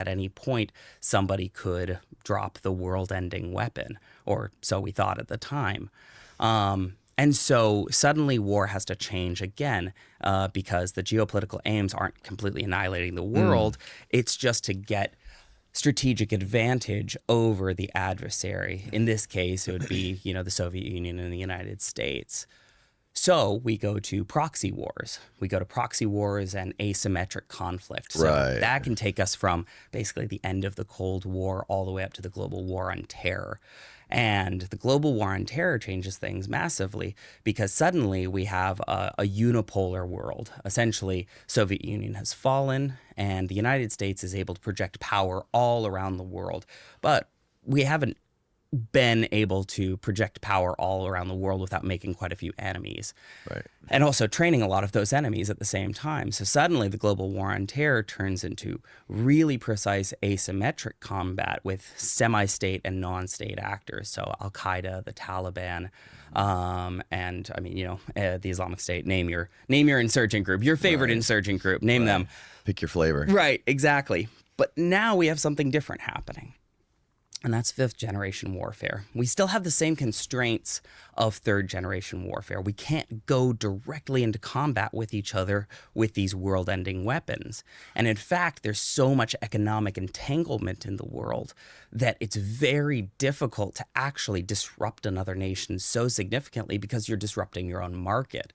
at any point somebody could drop the world-ending weapon, or so we thought at the time. And so suddenly war has to change again because the geopolitical aims aren't completely annihilating the world. It's just to get strategic advantage over the adversary. In this case, it would be, the Soviet Union and the United States. So we go to proxy wars. We go to proxy wars and asymmetric conflict. So that can take us from basically the end of the Cold War all the way up to the global war on terror. And the global war on terror changes things massively because suddenly we have a unipolar world. Essentially, Soviet Union has fallen and the United States is able to project power all around the world. But we haven't been able to project power all around the world without making quite a few enemies. Right. And also training a lot of those enemies at the same time. So suddenly the global war on terror turns into really precise asymmetric combat with semi-state and non-state actors. So Al-Qaeda, the Taliban, and the Islamic State. Name your insurgent group, your favorite insurgent group, name them. Pick your flavor. Right, exactly. But now we have something different happening. And that's fifth generation warfare. We still have the same constraints of third generation warfare. We can't go directly into combat with each other with these world ending weapons. And in fact, there's so much economic entanglement in the world that it's very difficult to actually disrupt another nation so significantly because you're disrupting your own market.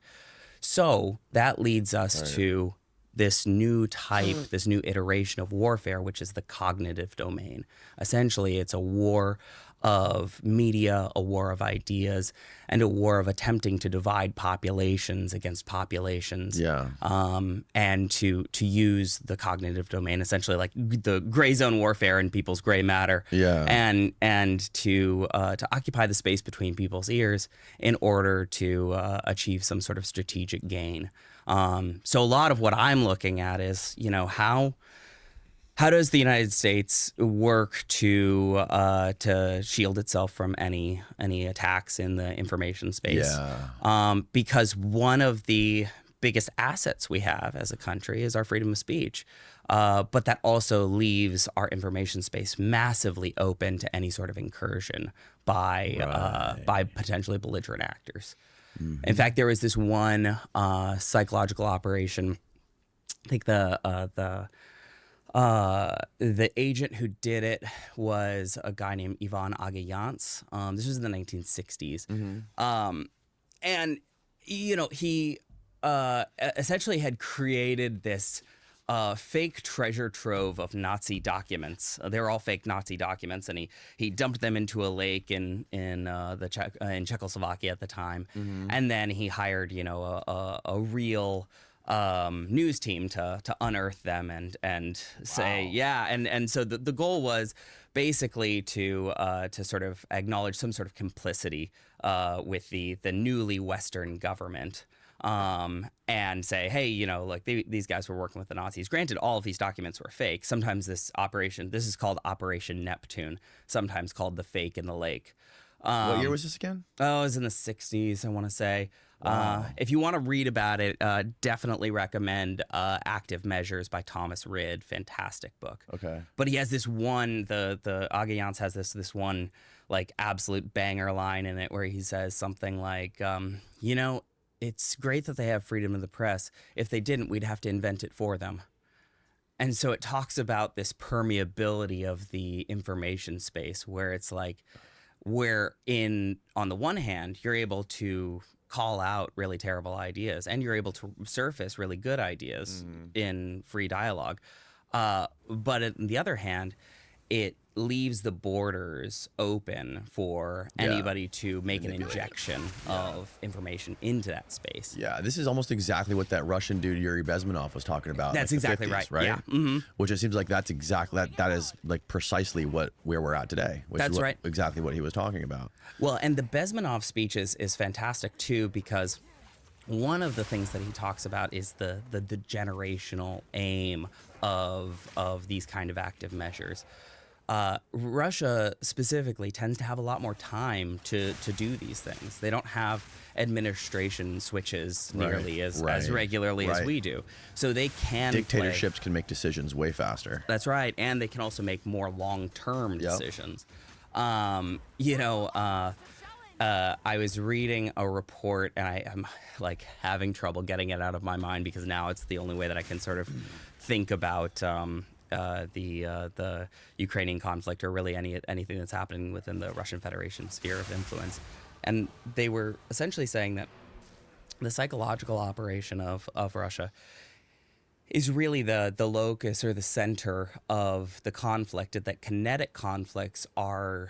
So that leads us to this new type, this new iteration of warfare, which is the cognitive domain. Essentially, it's a war of media, a war of ideas, and a war of attempting to divide populations against populations. Yeah. And to use the cognitive domain, essentially like the gray zone warfare in people's gray matter. Yeah. And to occupy the space between people's ears in order to achieve some sort of strategic gain. So a lot of what I'm looking at is, how does the United States work to shield itself from any attacks in the information space? Yeah. Because one of the biggest assets we have as a country is our freedom of speech. But that also leaves our information space massively open to any sort of incursion by potentially belligerent actors. Mm-hmm. In fact, there was this one psychological operation. I think the agent who did it was a guy named Ivan Agayants. This was in the 1960s. Mm-hmm. And, he essentially had created this fake treasure trove of Nazi documents. They were all fake Nazi documents, and he dumped them into a lake in Czechoslovakia at the time, and then he hired a real news team to unearth them and say and so the goal was basically to sort of acknowledge some sort of complicity with the newly Western government. And say, hey, these guys were working with the Nazis. Granted, all of these documents were fake. Sometimes this is called Operation Neptune, sometimes called the fake in the lake. What year was this again? Oh, it was in the 60s, I want to say. Wow. If you want to read about it, definitely recommend Active Measures by Thomas Rid. Fantastic book. Okay. But he has this one, the Agayans has this one, like, absolute banger line in it where he says something like, it's great that they have freedom of the press. If they didn't, we'd have to invent it for them. And so it talks about this permeability of the information space where it's like, on the one hand, you're able to call out really terrible ideas and you're able to surface really good ideas in free dialogue. But on the other hand, it leaves the borders open for anybody to make an injection of information into that space. Yeah, this is almost exactly what that Russian dude Yuri Bezmenov was talking about. That's in, like, exactly 50s, right. Yeah. Mm-hmm. Which it seems like that is like precisely where we're at today. Which That's is right. Exactly what he was talking about. Well, and the Bezmenov speech is fantastic too, because one of the things that he talks about is the generational aim of these kind of active measures. Russia specifically tends to have a lot more time to do these things. They don't have administration switches nearly as regularly as we do. So they can Dictatorships can make decisions way faster. That's right. And they can also make more long-term decisions. I was reading a report, and I'm like having trouble getting it out of my mind because now it's the only way that I can sort of think about the Ukrainian conflict, or really anything that's happening within the Russian Federation sphere of influence. And they were essentially saying that the psychological operation of Russia is really the locus or the center of the conflict, that kinetic conflicts are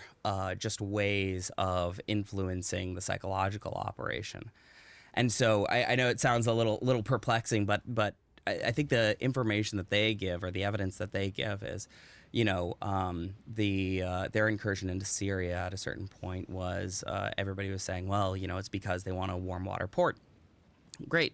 just ways of influencing the psychological operation. And so I know it sounds a little perplexing, but I think the information that they give, or the evidence that they give, is, their incursion into Syria at a certain point was everybody was saying, well, it's because they want a warm water port. Great.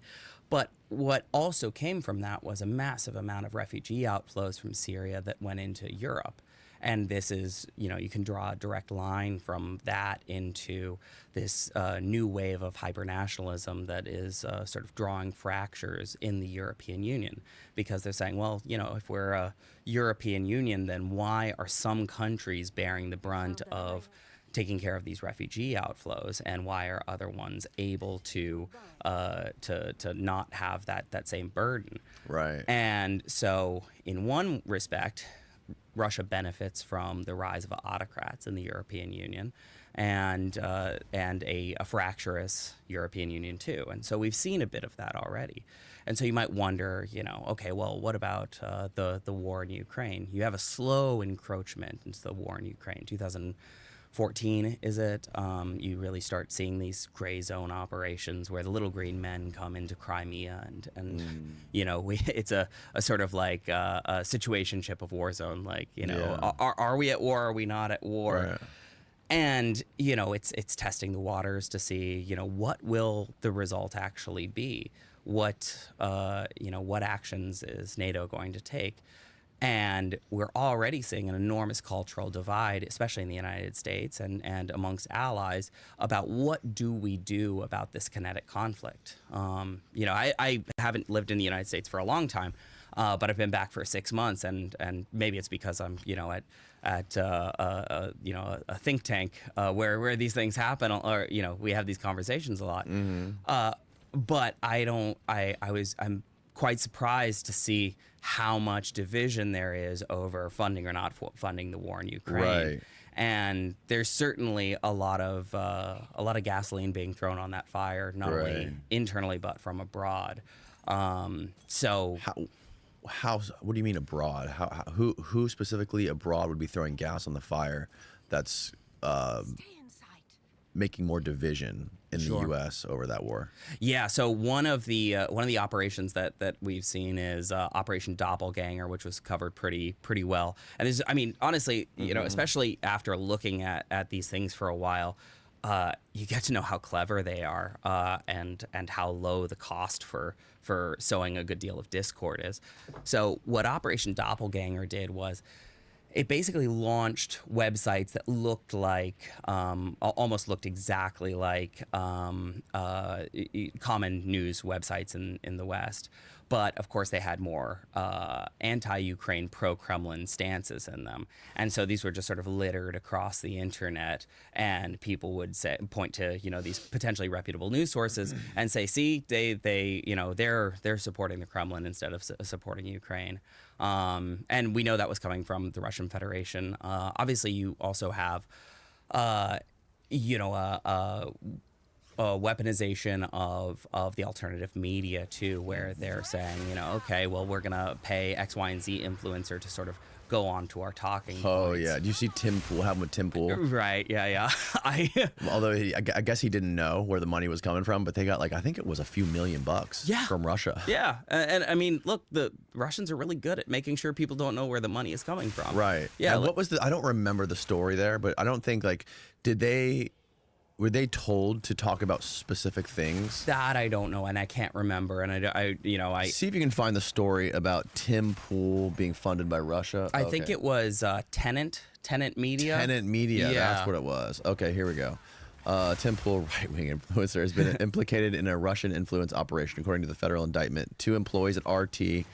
But what also came from that was a massive amount of refugee outflows from Syria that went into Europe. And this is, you can draw a direct line from that into this new wave of hypernationalism that is sort of drawing fractures in the European Union, because they're saying, well, if we're a European Union, then why are some countries bearing the brunt of taking care of these refugee outflows, and why are other ones able to not have that same burden? Right. And so, in one respect, Russia benefits from the rise of autocrats in the European Union, and a fractious European Union too. And so we've seen a bit of that already. And so you might wonder, okay, well, what about the war in Ukraine? You have a slow encroachment into the war in Ukraine. 2014, is it? You really start seeing these gray zone operations where the little green men come into Crimea, and it's a sort of like a situationship of war zone. Like, are we at war? Or are we not at war? Right. And it's testing the waters to see what will the result actually be. What actions is NATO going to take? And we're already seeing an enormous cultural divide, especially in the United States and amongst allies, about what do we do about this kinetic conflict. I haven't lived in the United States for a long time, but I've been back for 6 months, and maybe it's because I'm at a think tank where these things happen, or we have these conversations a lot. Mm-hmm. But I'm quite surprised to see how much division there is over funding or not funding the war in Ukraine. Right. And there's certainly a lot of gasoline being thrown on that fire, not only internally but from abroad. So how? What do you mean abroad? Who specifically abroad would be throwing gas on the fire? That's making more division in the U.S. over that war. Yeah. So one of the operations that we've seen is Operation Doppelganger, which was covered pretty well. And there's, honestly, especially after looking at these things for a while, you get to know how clever they are, and how low the cost for sowing a good deal of discord is. So what Operation Doppelganger did was, it basically launched websites that looked like, almost looked exactly like common news websites in the West. But of course, they had more anti-Ukraine, pro-Kremlin stances in them, and so these were just sort of littered across the internet. And people would point to these potentially reputable news sources and say, "See, they're supporting the Kremlin instead of supporting Ukraine." And we know that was coming from the Russian Federation. Obviously, you also have, weaponization of the alternative media too, where they're saying, okay, well, we're gonna pay X, Y, and Z influencer to sort of go on to our talking points. Oh yeah, do you see Tim Pool? What happened with Tim Pool? Right. Yeah. Although I guess he didn't know where the money was coming from, but they got I think it was a few $1 million from Russia. Yeah, and look, the Russians are really good at making sure people don't know where the money is coming from. Right. Yeah. And what was I don't remember the story there, but I don't think did they were they told to talk about specific things? That I don't know, and I can't remember. And I See if you can find the story about Tim Pool being funded by Russia. I think it was Tenant Media. Tenant Media, Yeah. that's what it was. Okay, here we go. Tim Pool, right-wing influencer, has been implicated in a Russian influence operation. According to the federal indictment, 2 employees at RT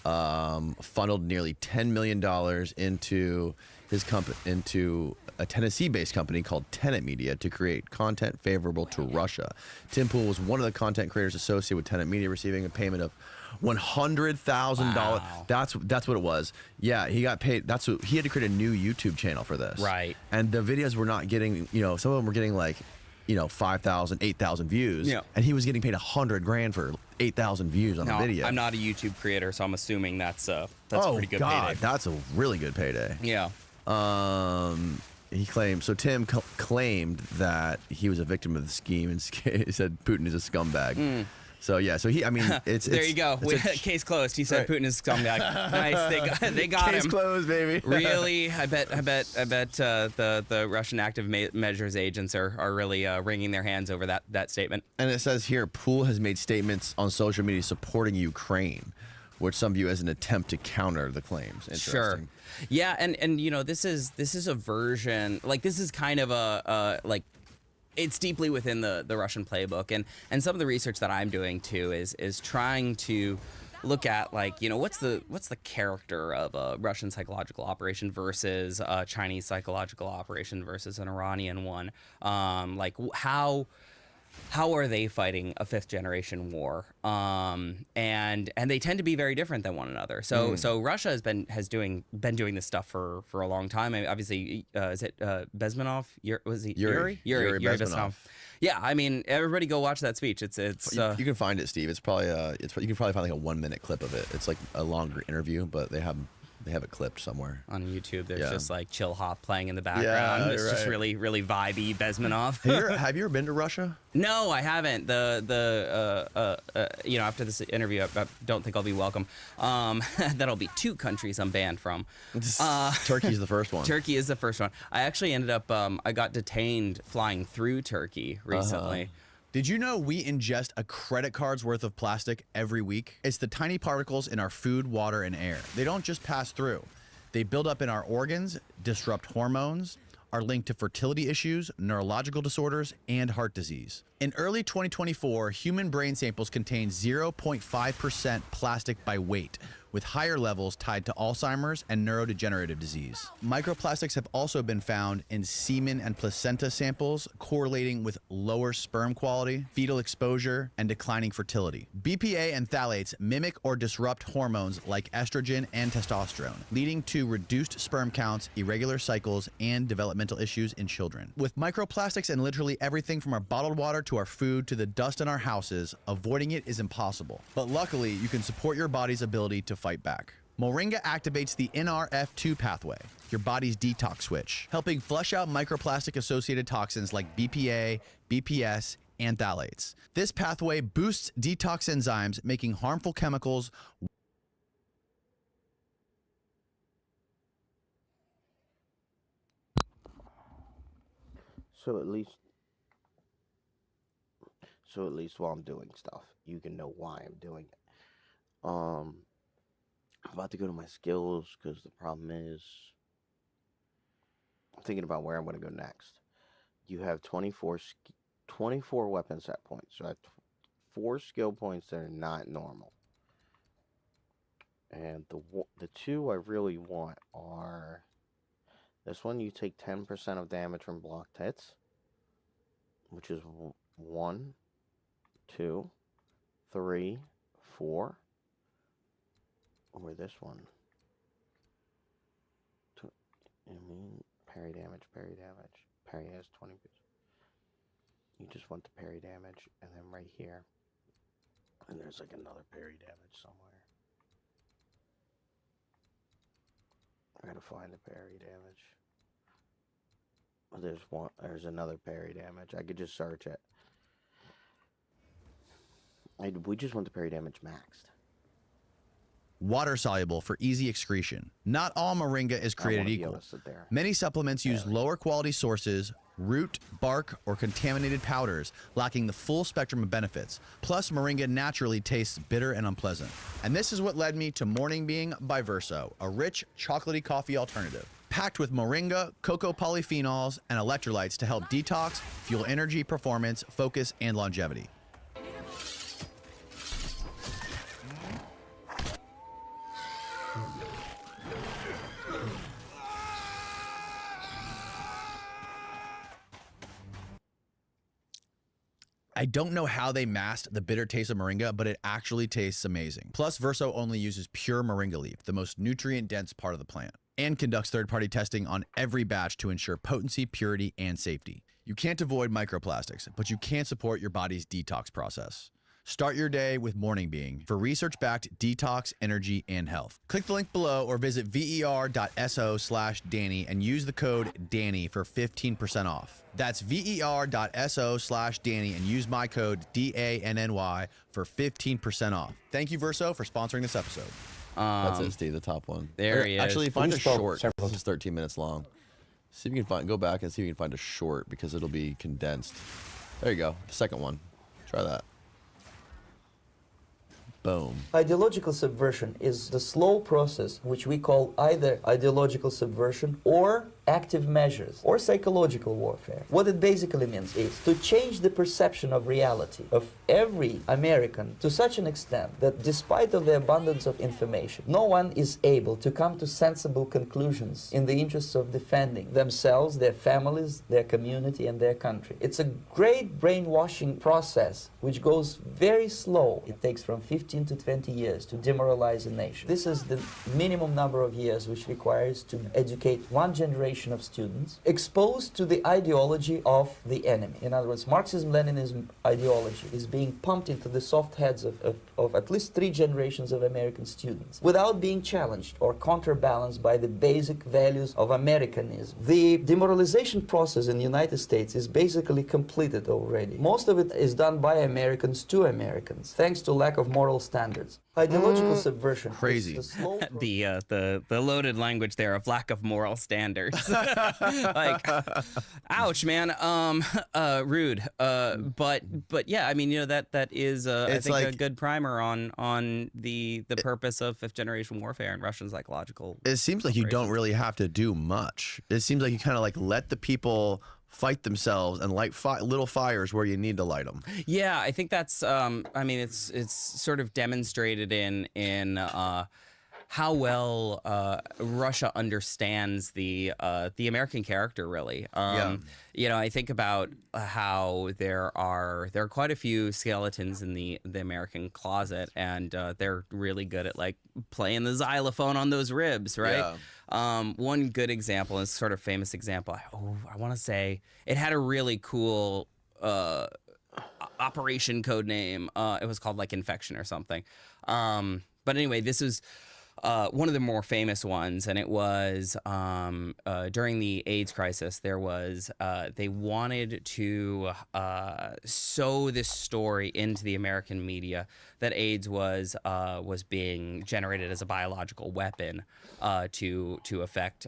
funneled nearly $10 million into his into a Tennessee-based company called Tenant Media to create content favorable to Russia. Tim Pool was one of the content creators associated with Tenant Media, receiving a payment of $100,000. Wow. That's what it was. Yeah, he got paid. He had to create a new YouTube channel for this. Right. And the videos were not getting, some of them were getting like, 5,000, 8,000 views. Yeah. And he was getting paid $100,000 for 8,000 views on a video. I'm not a YouTube creator, so I'm assuming that's a pretty good God, payday. that's a really good payday. Yeah. He claimed, so Tim claimed that he was a victim of the scheme and he said Putin is a scumbag. So yeah, it's there you go. Case closed. He said Right. Putin is a scumbag. Nice. They got Case him. closed, baby. Really, I bet the Russian active measures agents are really wringing their hands over that statement. And it says here, Pool has made statements on social media supporting Ukraine, which some view as an attempt to counter the claims. Sure. Interesting. Yeah, and this is a version, like, this is kind of a it's deeply within the Russian playbook, and some of the research that I'm doing too is trying to look at, like, what's the character of a Russian psychological operation versus a Chinese psychological operation versus an Iranian one. Like, how are they fighting a 5th generation war? And they tend to be very different than one another. So Russia has been doing this stuff for a long time. I mean, obviously, is it Bezmenov? Was he Yuri Bezmenov. Yeah, I mean, everybody go watch that speech. It's You can find it, Steve. It's probably you can probably find like a 1-minute clip of it. It's like a longer interview, but they have it clipped somewhere on YouTube. There's Yeah. just like Chill Hop playing in the background. It's just right. really, really vibey Bezmenov. Have you ever been to Russia? No, I haven't. After this interview, I don't think I'll be welcome. That'll be 2 countries I'm banned from. Turkey's the first one. Turkey is the first one. I actually ended up, I got detained flying through Turkey recently. Did you know we ingest a credit card's worth of plastic every week? It's the tiny particles in our food, water, and air. They don't just pass through. They build up in our organs, disrupt hormones, are linked to fertility issues, neurological disorders, and heart disease. In early 2024, human brain samples contained 0.5% plastic by weight, with higher levels tied to Alzheimer's and neurodegenerative disease. Microplastics have also been found in semen and placenta samples, correlating with lower sperm quality, fetal exposure, and declining fertility. BPA and phthalates mimic or disrupt hormones like estrogen and testosterone, leading to reduced sperm counts, irregular cycles, and developmental issues in children. With microplastics in literally everything from our bottled water to our food to the dust in our houses, avoiding it is impossible. But luckily, you can support your body's ability to fight back. Moringa activates the NRF2 pathway, your body's detox switch, helping flush out microplastic-associated toxins like BPA, BPS, and phthalates. This pathway boosts detox enzymes, making harmful chemicals So at least while I'm doing stuff, you can know why I'm doing it. I'm about to go to my skills because the problem is I'm thinking about where I'm going to go next. You have 24 weapon set points. So I have 4 skill points that are not normal. And the 2 I really want are this one. You take 10% of damage from blocked hits, which is 1, 2, 3, 4. Or this one. Parry damage. Parry has 20%. You just want the parry damage, and then right here, and there's like another parry damage somewhere. I gotta find the parry damage. There's another parry damage. I could just search it. We just want the parry damage maxed. water soluble for easy excretion. Not all moringa is created be able equal. to sit there. Many supplements use lower quality sources, root, bark, or contaminated powders, lacking the full spectrum of benefits. Plus, moringa naturally tastes bitter and unpleasant. And this is what led me to Morning Being by Verso, a rich, chocolatey coffee alternative. Packed with moringa, cocoa polyphenols, and electrolytes to help detox, fuel energy, performance, focus, and longevity. I don't know how they masked the bitter taste of moringa, but it actually tastes amazing. Plus, Verso only uses pure moringa leaf, the most nutrient-dense part of the plant, and conducts third-party testing on every batch to ensure potency, purity, and safety. You can't avoid microplastics, but you can support your body's detox process. Start your day with Morning Being for research-backed detox, energy, and health. Click the link below or visit ver.so/Danny and use the code DANNY for 15% off. That's ver.so/Danny and use my code DANNY for 15% off. Thank you, Verso, for sponsoring this episode. That's it, Steve, the top one. There he is. Actually, find a Please spell short. several. This is 13 minutes long. See if you can go back and see if you can find a short because it'll be condensed. There you go. The second one. Try that. Boom. Ideological subversion is the slow process which we call either ideological subversion or active measures or psychological warfare. What it basically means is to change the perception of reality of every American to such an extent that despite of the abundance of information, no one is able to come to sensible conclusions in the interests of defending themselves, their families, their community, and their country. It's a great brainwashing process which goes very slow. It takes from 15 to 20 years to demoralize a nation. This is the minimum number of years which requires to educate one generation of students exposed to the ideology of the enemy. In other words, Marxism-Leninism ideology is being pumped into the soft heads of at least 3 generations of American students without being challenged or counterbalanced by the basic values of Americanism. The demoralization process in the United States is basically completed already. Most of it is done by Americans to Americans, thanks to lack of moral standards. Ideological subversion. is Crazy. the slow The loaded language there of lack of moral standards. Like, ouch, man. Rude. But yeah, I mean, you know, that is I It's think a like- good primer on the purpose of fifth generation warfare and Russian psychological. It seems like you don't really have to do much. It seems like you kind of like let the people fight themselves and light little fires where you need to light them. Yeah, I think that's. I mean, it's sort of demonstrated in how well Russia understands the American character. Really, you know, I think about how there are quite a few skeletons in the American closet, and they're really good at like playing the xylophone on those ribs, right? Yeah. One good example, is sort of famous example. I want to say it had a really cool operation code name. It was called like Infection or something. But anyway, this was one of the more famous ones, and it was during the AIDS crisis. There was they wanted to sow this story into the American media that AIDS was being generated as a biological weapon to affect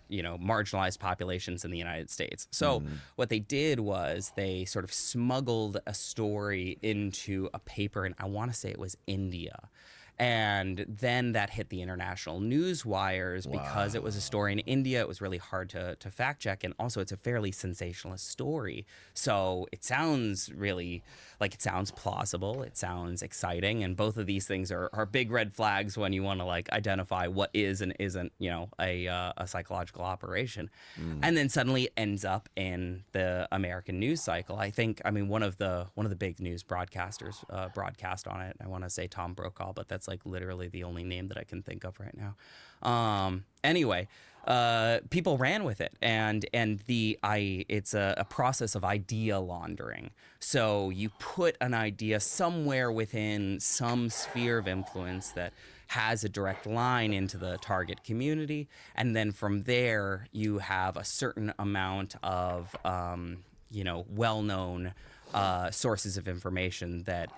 you know, marginalized populations in the United States. So what they did was they sort of smuggled a story into a paper, and I want to say it was India. And then that hit the international news wires because it was a story in India. It was really hard to fact check. And also, it's a fairly sensationalist story. So it sounds really like it sounds plausible. It sounds exciting. And both of these things are big red flags when you want to like identify what is and isn't, you know, a psychological operation. And then suddenly it ends up in the American news cycle. I think, I mean, one of the big news broadcasters broadcast on it. I want to say Tom Brokaw, but that's like literally the only name that I can think of right now. Anyway, people ran with it, and it's a process of idea laundering. So you put an idea somewhere within some sphere of influence that has a direct line into the target community, and then from there you have a certain amount of you know, well-known sources of information that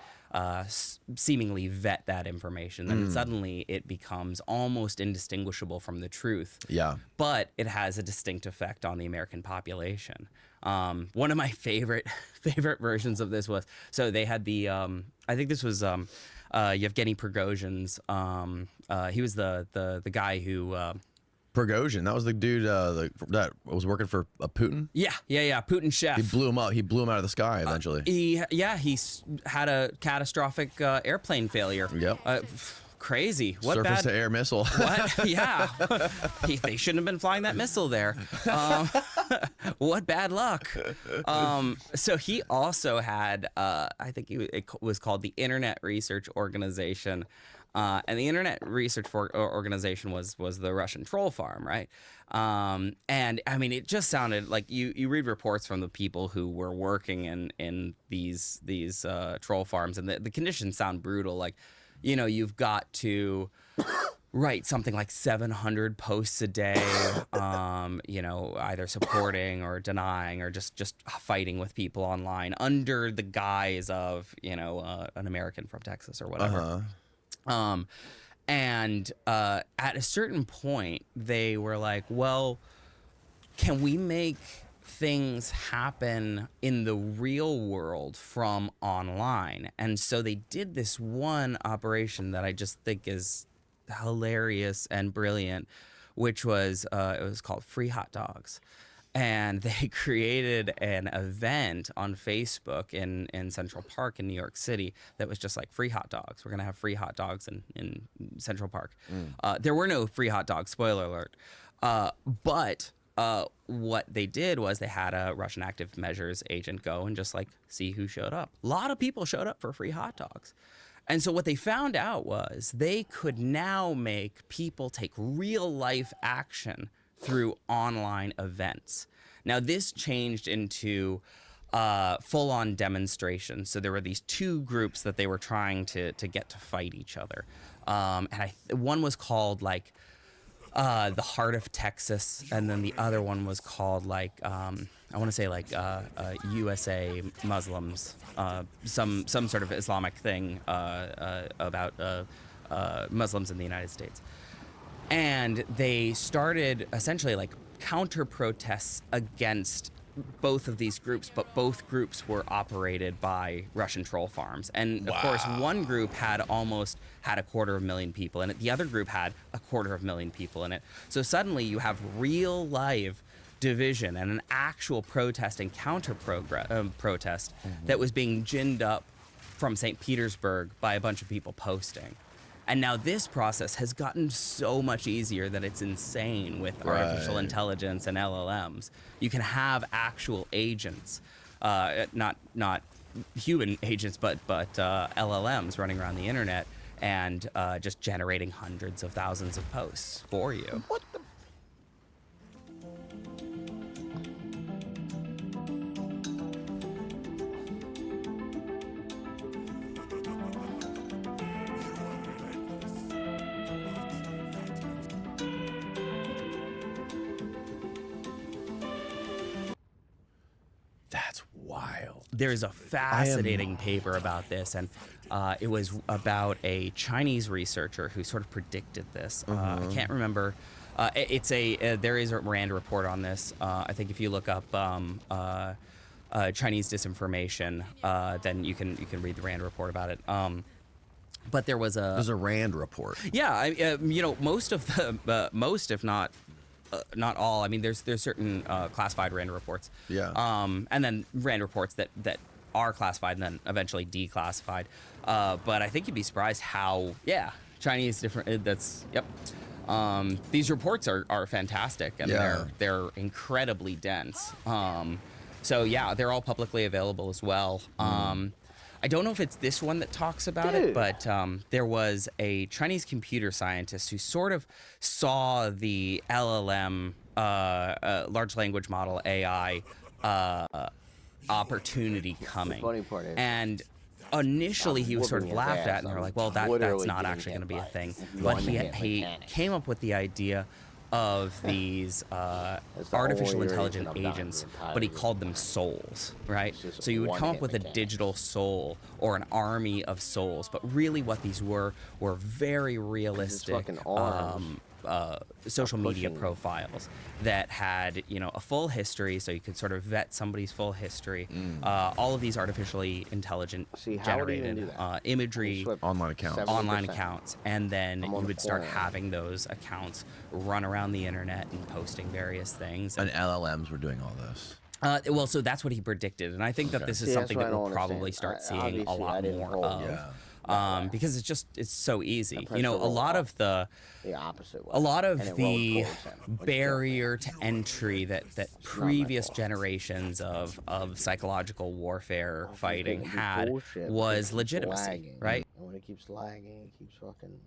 seemingly vet that information, then suddenly it becomes almost indistinguishable from the truth. Yeah. But it has a distinct effect on the American population. One of my favorite versions of this was, so they had the I think this was Yevgeny Prigozhin's. He was the guy who. Prigozhin, that was the dude that was working for Putin. Yeah, Putin's chef. He blew him up. He blew him out of the sky eventually. He had a catastrophic airplane failure. Yep. Crazy. What Surface bad? to air missile. What? Yeah. They shouldn't have been flying that missile there. What bad luck. So he also had, I think it was called the Internet Research Organization. And the Internet Research Organization was the Russian troll farm, right? And I mean, it just sounded like you read reports from the people who were working in these troll farms, and the conditions sound brutal. Like, you've got to write something like 700 posts a day, either supporting or denying or just fighting with people online under the guise of, an American from Texas or whatever. And at a certain point, they were like, well, can we make things happen in the real world from online? And so they did this one operation that I just think is hilarious and brilliant, which was, it was called Free Hot Dogs. And they created an event on Facebook in Central Park in New York City that was just like free hot dogs. We're going to have free hot dogs in Central Park. There were no free hot dogs, spoiler alert. But what they did was they had a Russian active measures agent go and just like see who showed up. A lot of people showed up for free hot dogs. And so what they found out was they could now make people take real life action through online events. Now, this changed into full-on demonstrations. So there were these two groups that they were trying to get to fight each other. And one was called like the Heart of Texas, and then the other one was called like I want to say like USA Muslims, some sort of Islamic thing about Muslims in the United States. And they started essentially like counter protests against both of these groups, but both groups were operated by Russian troll farms. And of course, one group had 250,000 people in it. The other group had 250,000 people in it. So suddenly you have real live division and an actual protest and counter protest that was being ginned up from St. Petersburg by a bunch of people posting. And now this process has gotten so much easier that it's insane with artificial intelligence and LLMs. You can have actual agents, not human agents, but LLMs running around the internet and just generating hundreds of thousands of posts for you. What the? That's wild. There's a fascinating paper about this, and it was about a Chinese researcher who sort of predicted this. I can't remember. There is a RAND report on this. I think if you look up Chinese disinformation, then you can read the RAND report about it. But there's a RAND report. Yeah, most of the most, if not all. I mean, there's certain classified RAND reports. Yeah. And then RAND reports that are classified and then eventually declassified. But I think you'd be surprised how Chinese different. These reports are fantastic, and they're incredibly dense. So yeah, they're all publicly available as well. I don't know if it's this one that talks about it, but there was a Chinese computer scientist who sort of saw the LLM, large language model AI, opportunity coming. The funny part is, and initially he was sort of whooping his laughed ass. at, and they were like, well, that's Literally not getting actually hit going to be a by thing. one But hand he mechanic. came up with the idea of these That's the artificial only intelligent reason I'm dying agents, the entire but he game. called them souls, right? It's just So you would come up one-hit with a mechanics. digital soul or an army of souls, but really what these were very realistic fucking arms social media pushing. profiles that had, you know, a full history, so you could sort of vet somebody's full history. All of these artificially intelligent See, how would he even generated do that? imagery, Swipe Online accounts. 70%. online accounts, and then I'm you on the would start corner. having those accounts run around the internet and posting various things. And LLMs were doing all this. Well, so that's what he predicted, and I think that this is See, that's something what that I we'll don't probably understand. start seeing a Obviously, I lot didn't more roll. of. Yeah. Because it's so easy. pressed You know, the a roll lot up. of the The opposite way. a lot and of it rolled the towards him, which killed me. barrier to entry that not my previous fault. generations of psychological warfare Oh, fighting this had bullshit was keeps legitimacy, lagging. right? And when it keeps lagging, it keeps fucking.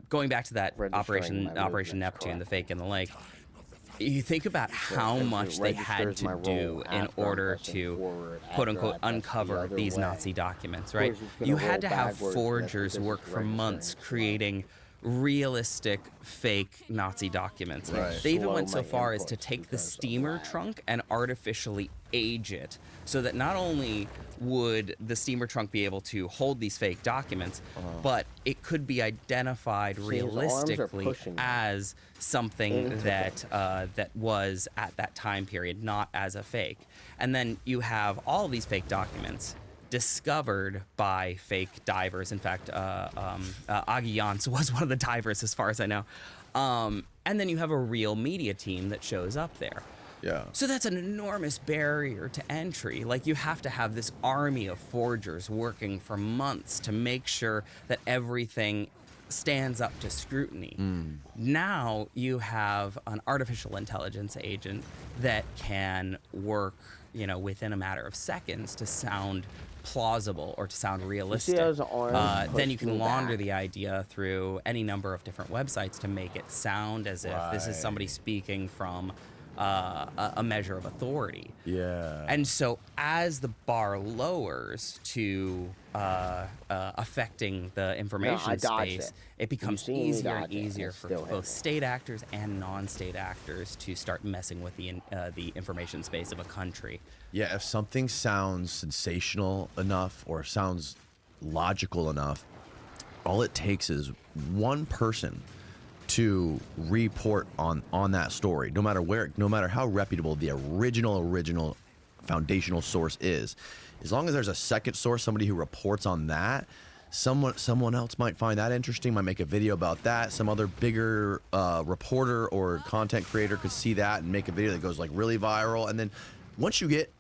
Going back to that registering my Operation movements Neptune, the correctly. fake in the lake. You think about how it much they had registers my to do roll in after I'm order pressing to forward, quote after unquote I press the uncover other these way. Nazi documents, Of right? course, it's gonna You had roll to have backwards forgers because work it's for months registering slow. creating realistic fake Nazi documents. Right. They even Slow went so my far as to inputs take the because of steamer lag. trunk and artificially age it so that not only would the steamer trunk be able to hold these fake documents, but it could be identified his arms are realistically pushing me as something into that that was at that time period, not as a fake. And then you have all of these fake documents discovered by fake divers. In fact, Agi Jans was one of the divers, as far as I know. And then you have a real media team that shows up there. Yeah. So that's an enormous barrier to entry. Like, you have to have this army of forgers working for months to make sure that everything stands up to scrutiny. Now you have an artificial intelligence agent that can work, you know, within a matter of seconds to sound plausible or to sound realistic. how his arms Then you pushed can me launder back? the idea through any number of different websites to make it sound as if this is somebody speaking from a measure of authority. Yeah. And so as the bar lowers to affecting the information I dodged space, it. it becomes seen me easier and dodge it, and easier it for still hit both me. state actors and non-state actors to start messing with the information space of a country. Yeah, if something sounds sensational enough or sounds logical enough, all it takes is one person to report on that story, no matter where, no matter how reputable the original foundational source is. As long as there's a second source, somebody who reports on that, someone else might find that interesting, might make a video about that. Some other bigger reporter or content creator could see that and make a video that goes like really viral. And then once you get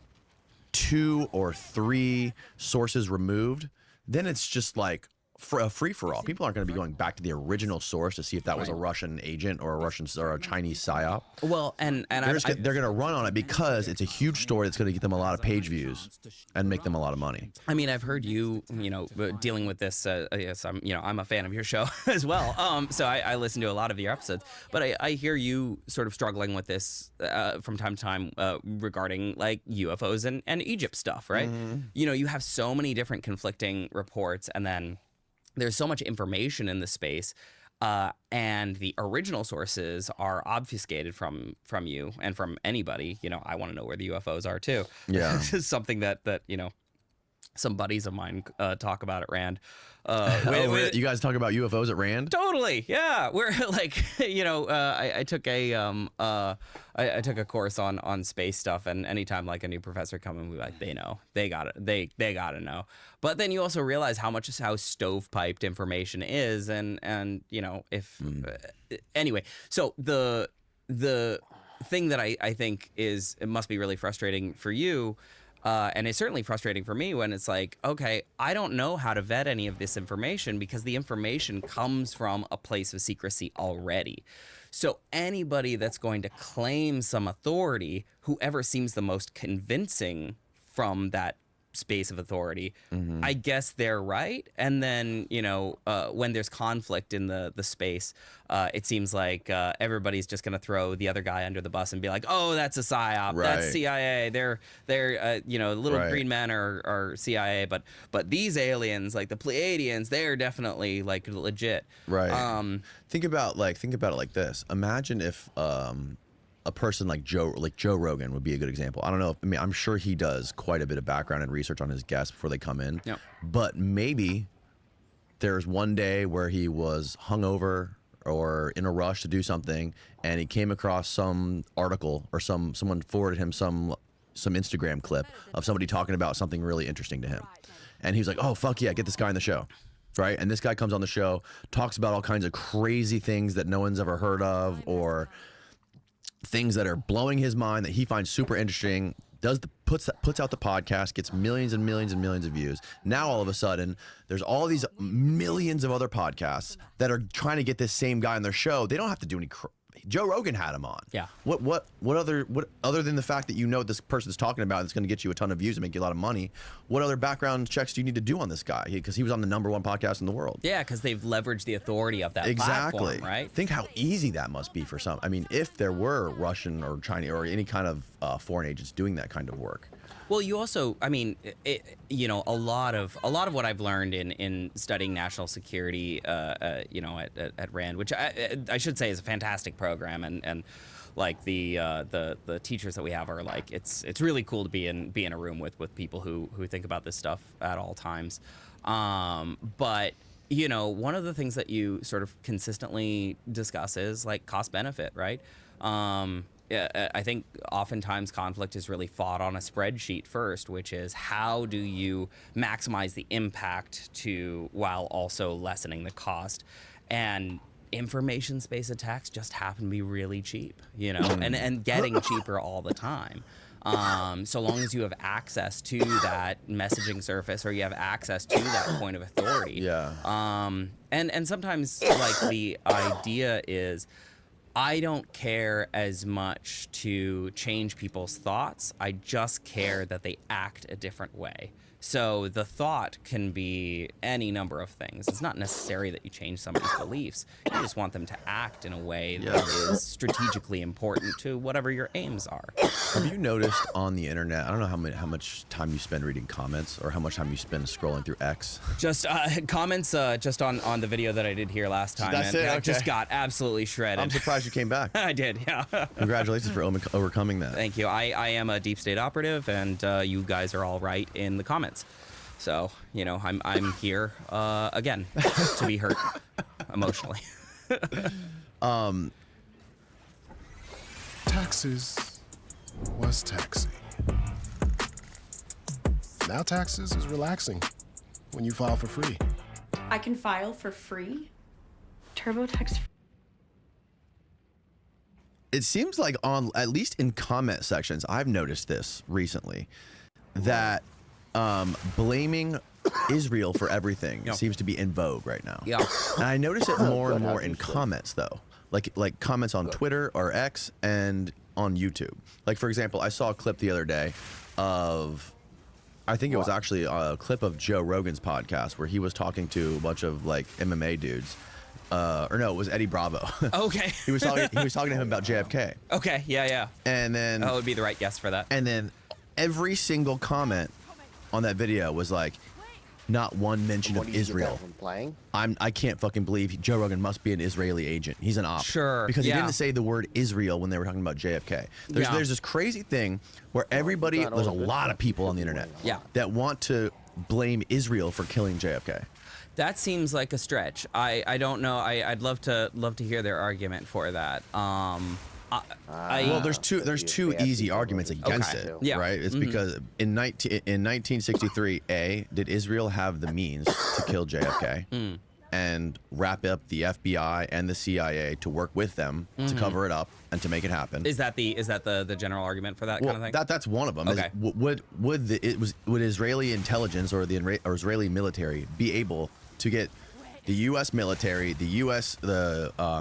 2 or 3 sources removed, then it's just like a free-for-all. People aren't going to be going back to the original source to see if that was a Russian agent or a Chinese psyop. Well, and They're going to run on it because it's a huge story that's going to get them a lot of page views and make them a lot of money. I mean, I've heard you know, dealing with this. Yes, I'm a fan of your show as well. So I listen to a lot of your episodes, but I hear you sort of struggling with this from time to time regarding like UFOs and Egypt stuff, right? You know, you have so many different conflicting reports, and then there's so much information in the space. And the original sources are obfuscated from you and from anybody. You know, I want to know where the UFOs are too. Yeah. This is something that you know, some buddies of mine talk about at Rand. You guys talk about UFOs at Rand? Totally, yeah. We're like, you know, I took a I took a course on space stuff, and anytime like a new professor come in, we like, they know, they got it, they gotta know. But then you also realize how stovepiped information is, and you know, if anyway, so the thing that I think is, it must be really frustrating for you. And it's certainly frustrating for me when it's like, okay, I don't know how to vet any of this information because the information comes from a place of secrecy already. So anybody that's going to claim some authority, whoever seems the most convincing from that space of authority. I guess they're right. And then, when there's conflict in the space, it seems like everybody's just going to throw the other guy under the bus and be like, oh, that's a PSYOP. That's Right. CIA. They're little Right. green men are CIA. But these aliens, like the Pleiadians, they're definitely like legit. Right. Think about it like this. Imagine if a person like Joe Rogan would be a good example. I don't know. I'm sure he does quite a bit of background and research on his guests before they come in. Yep. But maybe there's one day where he was hungover or in a rush to do something, and he came across some article or someone forwarded him some Instagram clip of somebody talking about something really interesting to him, and he was like, "Oh fuck yeah, get this guy on the show." Right? And this guy comes on the show, talks about all kinds of crazy things that no one's ever heard of, or things that are blowing his mind that he finds super interesting, puts out the podcast, gets millions and millions and millions of views. Now all of a sudden there's all these millions of other podcasts that are trying to get this same guy on their show. They don't have to do any Joe Rogan had him on. Yeah. What other than the fact that this person's talking about, it's going to get you a ton of views and make you a lot of money, what other background checks do you need to do on this guy? Because he was on the #1 podcast in the world. Yeah, because they've leveraged the authority of that Exactly. platform, right? Think how easy that must be for some. I mean, if there were Russian or Chinese or any kind of foreign agents doing that kind of work. Well, you also, I mean, a lot of what I've learned in studying national security, at RAND, which I should say is a fantastic program, and like the teachers that we have are like, it's really cool to be in a room with people who think about this stuff at all times. But one of the things that you sort of consistently discuss is like cost benefit, right? I think oftentimes conflict is really fought on a spreadsheet first, which is how do you maximize the impact while also lessening the cost. And information space attacks just happen to be really cheap, and getting cheaper all the time. So long as you have access to that messaging surface or you have access to that point of authority. Yeah. And sometimes like the idea is, I don't care as much to change people's thoughts. I just care that they act a different way. So the thought can be any number of things. It's not necessary that you change somebody's beliefs. You just want them to act in a way that is strategically important to whatever your aims are. Have you noticed on the internet, I don't know how much time you spend reading comments or how much time you spend scrolling through X. Just comments just on the video that I did here last time. That's and it? I Okay. just got absolutely shredded. I'm surprised you came back. I did, yeah. Congratulations for overcoming that. Thank you. I am a deep state operative, and you guys are all right in the comments. So, I'm here again to be hurt emotionally. Taxes was taxing. Now taxes is relaxing when you file for free. I can file for free? TurboTax. It seems like at least in comment sections, I've noticed this recently, that blaming Israel for everything seems to be in vogue right now. Yeah. And I notice it more and Good, more in obviously. comments though, like comments on Twitter or X and on YouTube. Like for example, I saw a clip the other day of, I think it was actually a clip of Joe Rogan's podcast where he was talking to a bunch of like MMA dudes. Or no, it was Eddie Bravo. Okay. He was talking to him about JFK. Okay, yeah. And then That would be the right guess for that. and then every single comment on that video was like, not one mention What of do you get that Israel. from playing? I can't fucking believe Joe Rogan must be an Israeli agent. He's an op. Sure, Because he yeah. didn't say the word Israel when they were talking about JFK. There's this crazy thing where everybody, not there's a all good lot of people on the internet Yeah. that want to blame Israel for killing JFK. That seems like a stretch. I don't know. I'd love to hear their argument for that. Well, there's two easy arguments against Okay. it, Yeah. right? It's because in 1963, did Israel have the means to kill JFK and wrap up the FBI and the CIA to work with them to cover it up and to make it happen? Is that the general argument for that Well, kind of thing? that's one of them. is Okay. Would Israeli intelligence or or Israeli military be able to get the U.S. military, the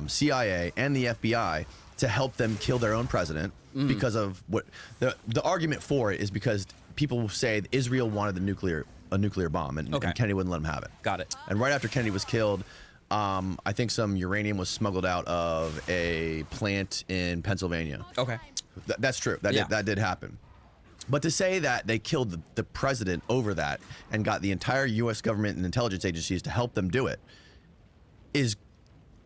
CIA, and the FBI to help them kill their own president because of what the argument for it is because people say that Israel wanted a nuclear bomb, and Kennedy wouldn't let him have it. Got it. And right after Kennedy was killed, I think some uranium was smuggled out of a plant in Pennsylvania. Okay. That's true. That did happen. But to say that they killed the president over that and got the entire U.S. government and intelligence agencies to help them do it is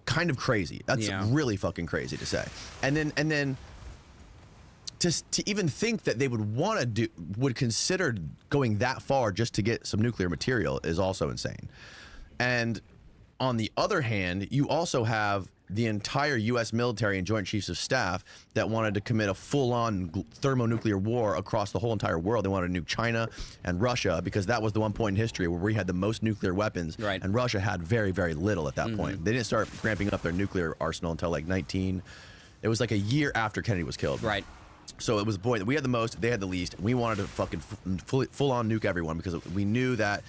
kind of crazy. That's really fucking crazy to say. And then to even think that they would consider going that far just to get some nuclear material is also insane. And on the other hand, you also have the entire U.S. military and Joint Chiefs of Staff that wanted to commit a full-on thermonuclear war across the whole entire world. They wanted to nuke China and Russia because that was the one point in history where we had the most nuclear weapons, right. and Russia had very, very little at that point. They didn't start ramping up their nuclear arsenal until like it was like a year after Kennedy was killed. Right. So it was a point that we had the most, they had the least. And we wanted to fucking full-on nuke everyone because we knew that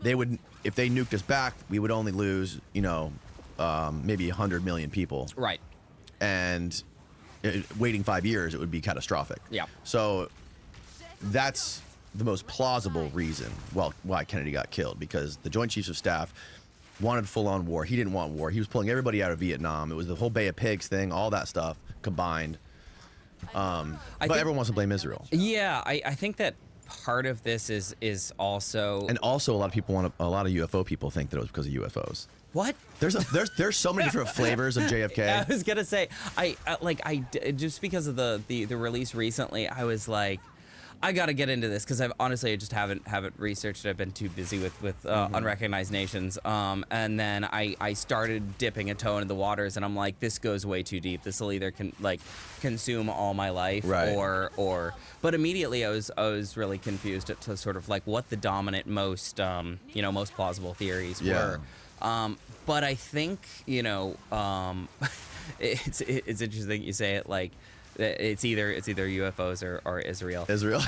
they would, if they nuked us back, we would only lose, maybe 100 million people. Right. And waiting 5 years, it would be catastrophic. Yeah. So that's the most plausible reason why Kennedy got killed, because the Joint Chiefs of Staff wanted full-on war. He didn't want war. He was pulling everybody out of Vietnam. It was the whole Bay of Pigs thing, all that stuff combined. But everyone wants to blame Israel. Yeah, I think that part of this is also, and also a lot of UFO people think that it was because of UFOs. What? There's so many different flavors of JFK. I was gonna say I just because of the release recently, I was like, I got to get into this because I just haven't researched it. I've been too busy with unrecognized nations. And then I started dipping a toe into the waters, and I'm like, this goes way too deep. This will either consume all my life, right. or. But immediately I was really confused to sort of like what the dominant most plausible theories were. But I think it's interesting you say it like. It's either UFOs or Israel. Israel.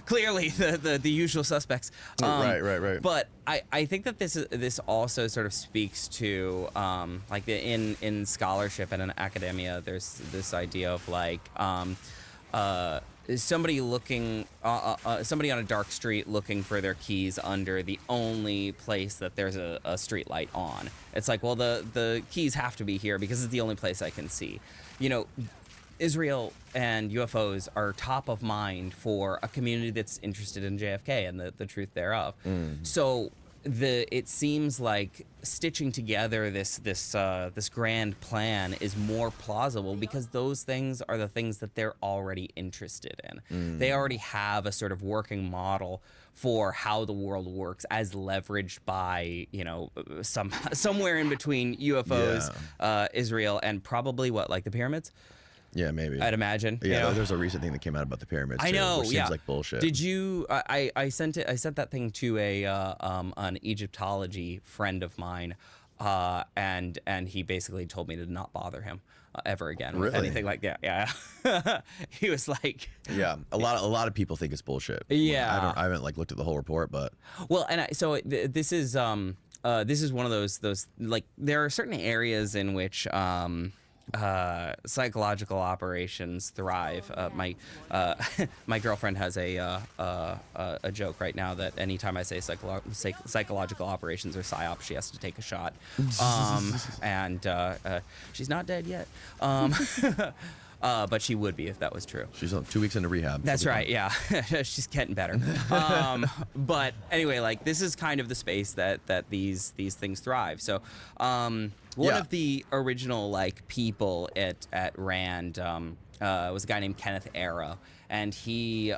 Clearly, the usual suspects. Right. But I think that this also sort of speaks to in scholarship and in academia, there's this idea of somebody somebody on a dark street looking for their keys under the only place that there's a street light on. It's like, well, the keys have to be here because it's the only place I can see. Israel and UFOs are top of mind for a community that's interested in JFK and the truth thereof. So it seems like stitching together this grand plan is more plausible because those things are the things that they're already interested in. They already have a sort of working model for how the world works as leveraged by somewhere in between UFOs, Israel, and probably like the pyramids. Yeah, maybe. I'd imagine. Yeah, there's a recent thing that came out about the pyramids. I know. Which seems like bullshit. Did you? I sent that thing to an Egyptology friend of mine, and he basically told me to not bother him ever again with anything like that. Yeah. He was like. Yeah, a lot of people think it's bullshit. Yeah. I haven't looked at the whole report, but. Well, and this is one of those there are certain areas in which psychological operations thrive. My girlfriend has a joke right now that anytime I say psychological operations or psyop, she has to take a shot. And she's not dead yet. But she would be if that was true. She's 2 weeks into rehab. That's right. Yeah, she's getting better. But anyway, this is kind of the space that these things thrive. So, one of the original people at Rand was a guy named Kenneth Arrow, and he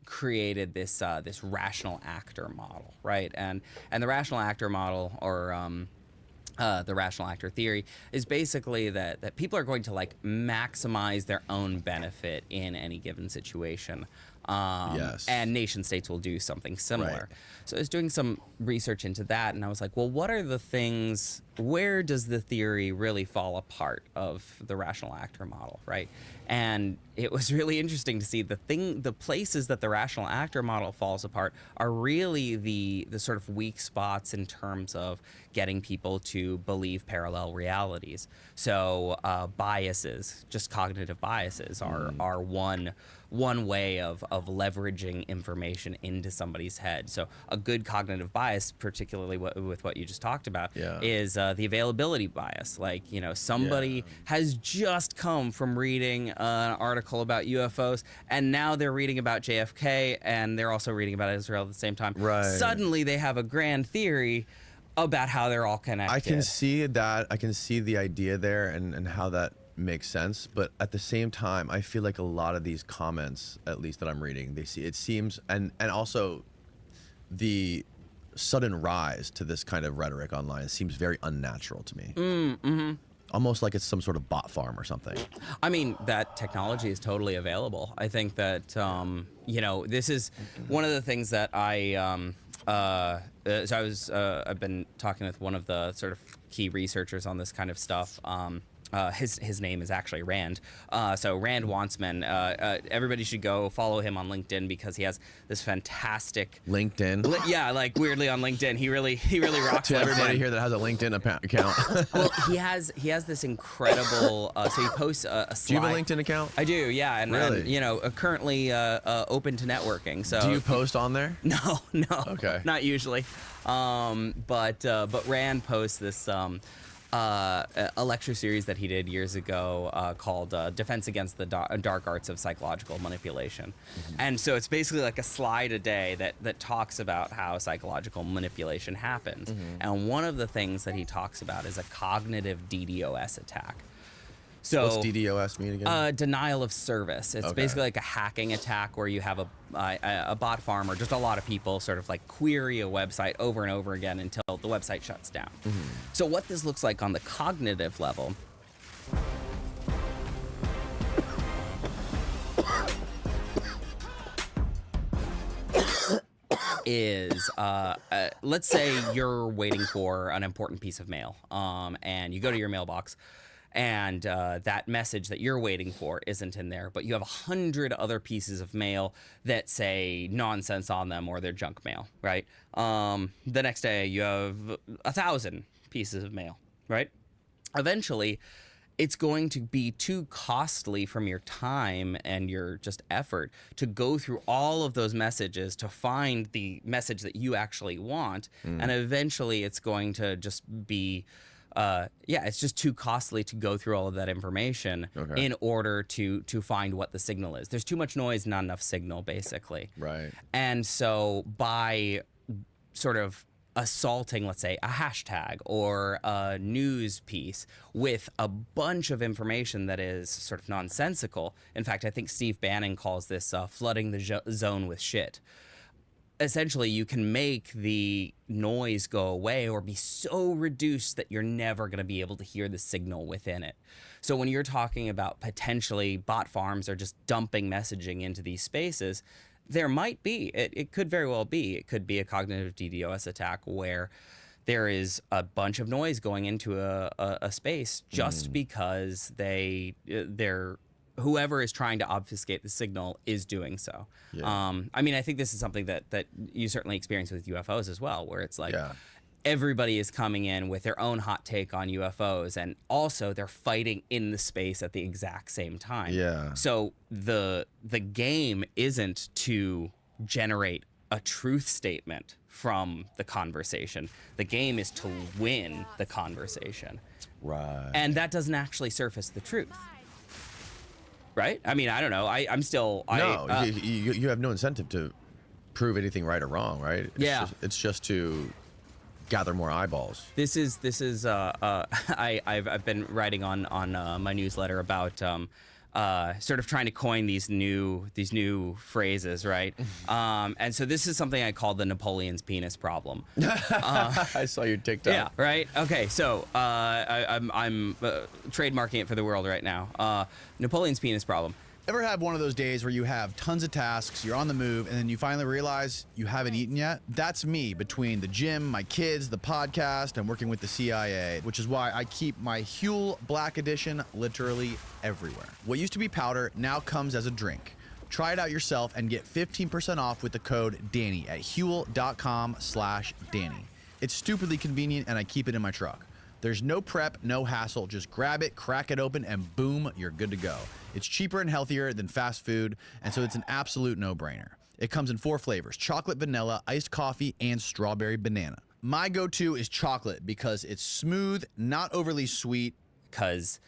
created this rational actor model, right? And the rational actor model, or the rational actor theory, is basically that people are going to maximize their own benefit in any given situation. Yes. And nation states will do something similar. Right. So I was doing some research into that, and I was like, well, what are the things, where does the theory really fall apart of the rational actor model, right? And it was really interesting to see the places that the rational actor model falls apart are really the sort of weak spots in terms of getting people to believe parallel realities. So biases, just cognitive biases, are one one way of leveraging information into somebody's head. So a good cognitive bias, particularly with what you just talked about, is the availability bias. Like, somebody has just come from reading an article about UFOs, and now they're reading about JFK, and they're also reading about Israel at the same time. Right. Suddenly they have a grand theory about how they're all connected. I can see that. I can see the idea there and how that makes sense. But at the same time, I feel like a lot of these comments, at least that I'm reading, it seems, and also the sudden rise to this kind of rhetoric online seems very unnatural to me. Almost like it's some sort of bot farm or something. I mean, that technology is totally available. I think that, this is one of the things that I've been talking with one of the sort of key researchers on this kind of stuff. His name is actually Rand. So Rand Wantsman, everybody should go follow him on LinkedIn because he has this fantastic LinkedIn. Like weirdly on LinkedIn, he really rocks. To LinkedIn. everybody here that has a LinkedIn account. Well, he has this incredible. So he posts a slide. Do you have a LinkedIn account? I do, yeah, and, Really? Currently open to networking. So Do you post on there? No, Okay. not usually. But Rand posts this a lecture series that he did years ago called Defense Against the Dark Arts of Psychological Manipulation. And so it's basically like a slide a day that talks about how psychological manipulation happens. And one of the things that he talks about is a cognitive DDoS attack. So, what's DDoS mean again? Denial of service. It's basically like a hacking attack where you have a bot farm or just a lot of people sort of like query a website over and over again until the website shuts down. So what this looks like on the cognitive level is, let's say you're waiting for an important piece of mail, and you go to your mailbox, and that message that you're waiting for isn't in there, but you have 100 other pieces of mail that say nonsense on them or they're junk mail, right? The next day you have 1,000 pieces of mail, right? Eventually, it's going to be too costly from your time and your just effort to go through all of those messages to find the message that you actually want. And eventually it's going to just be it's just too costly to go through all of that information in order to find what the signal is. There's too much noise, not enough signal, basically. Right. And so by sort of assaulting, let's say, a hashtag or a news piece with a bunch of information that is sort of nonsensical. In fact, I think Steve Bannon calls this flooding the zone with shit. Essentially, you can make the noise go away or be so reduced that you're never going to be able to hear the signal within it. So when you're talking about potentially bot farms or just dumping messaging into these spaces, there might be, it could very well be, it could be a cognitive DDoS attack where there is a bunch of noise going into a space just because they're whoever is trying to obfuscate the signal is doing so. I mean, I think this is something that you certainly experience with UFOs as well, where it's like everybody is coming in with their own hot take on UFOs, and also they're fighting in the space at the exact same time. So the game isn't to generate a truth statement from the conversation. The game is to win the conversation. Right. And that doesn't actually surface the truth. Right? I mean, I don't know. I'm still... you have no incentive to prove anything right or wrong, right? It's just to gather more eyeballs. This is I've been writing on my newsletter about sort of trying to coin these new phrases, right? And so this is something I call the Napoleon's penis problem. I saw your TikTok. Yeah, right. Okay, so I'm trademarking it for the world right now. Napoleon's penis problem. Ever have one of those days where you have tons of tasks, you're on the move, and then you finally realize you haven't eaten yet? That's me between the gym, my kids, the podcast, and working with the CIA, which is why I keep my Huel Black Edition literally everywhere. What used to be powder now comes as a drink. Try it out yourself and get 15% off with the code Danny at Huel.com/Danny. It's stupidly convenient, and I keep it in my truck. There's no prep, no hassle. Just grab it, crack it open, and boom, you're good to go. It's cheaper and healthier than fast food, and so it's an absolute no-brainer. It comes in 4 flavors: chocolate vanilla, iced coffee, and strawberry banana. My go-to is chocolate because it's smooth, not overly sweet. Because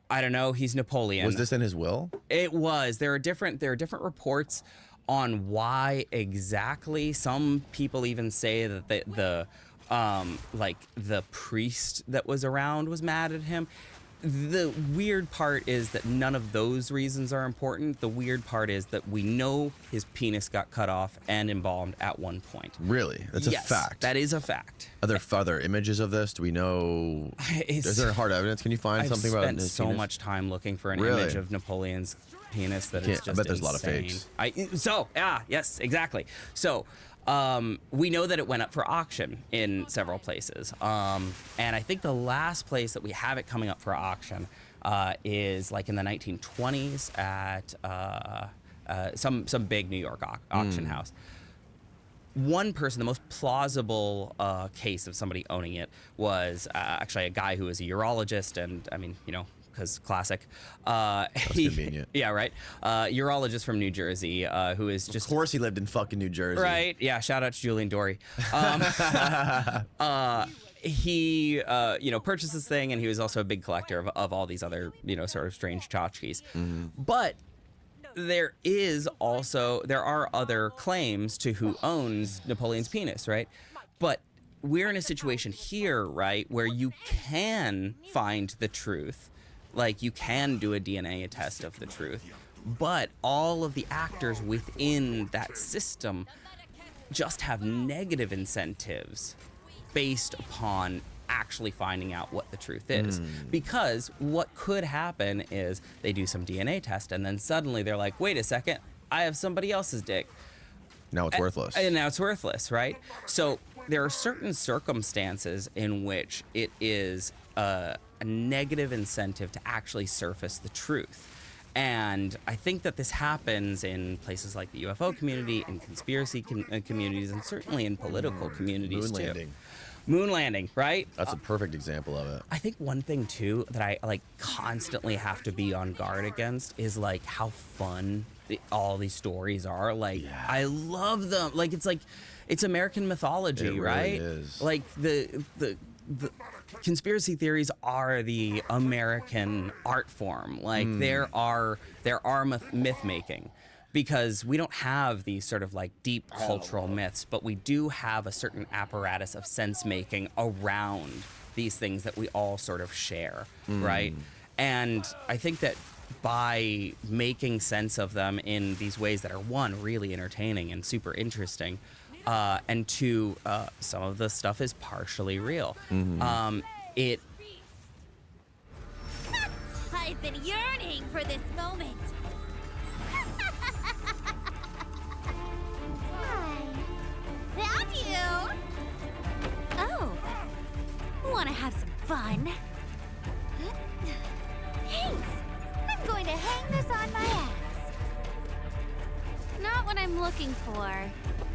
I don't know, he's Napoleon. Was this in his will? It was. There are different reports on why exactly. Some people even say that the priest that was around was mad at him. The weird part is that none of those reasons are important. The weird part is that we know his penis got cut off and embalmed at one point. Really? That's Yes, a fact. that is a fact. Are there other images of this? Do we know? Is there hard evidence? Can you find something about I've spent his so penis? much time looking for an Really? image of Napoleon's penis that it's I just bet there's a lot of insane. fakes. Yes, exactly. So we know that it went up for auction in several places. And I think the last place that we have it coming up for auction is like in the 1920s at some big New York auction house. One person, the most plausible case of somebody owning it was actually a guy who was a urologist, and I mean, you know, because classic. That's convenient. Yeah, right. Urologist from New Jersey who is just. Of course, he lived in fucking New Jersey. Right. Yeah. Shout out to Julian Dory. He, purchased this thing, and he was also a big collector of all these other, sort of strange tchotchkes. But there are other claims to who owns Napoleon's penis, right? But we're in a situation here, right, where you can find the truth. Like, you can do a DNA test of the truth. But all of the actors within that system just have negative incentives based upon actually finding out what the truth is. Because what could happen is they do some DNA test, and then suddenly they're like, wait a second, I have somebody else's dick. Now it's worthless. And now it's worthless, right? So there are certain circumstances in which it is a negative incentive to actually surface the truth. And I think that this happens in places like the UFO community, in conspiracy communities, and certainly in political communities Moon too. landing. Moon landing, right? That's a perfect example of it. I think one thing too that I constantly have to be on guard against is like how fun all these stories are. Like, I love them. Like, it's American mythology, It really right? is. Like the conspiracy theories are the American art form. Like there are myth making. Because we don't have these sort of like deep cultural myths, but we do have a certain apparatus of sense making around these things that we all sort of share, right? And I think that by making sense of them in these ways that are, one, really entertaining and super interesting, and two, some of the stuff is partially real. I've been yearning for this moment. Hi. Found you. Oh. Want to have some fun? Thanks. I'm going to hang this on my ass. Not what I'm looking for,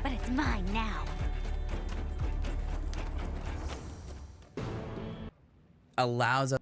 but it's mine now. Allows us.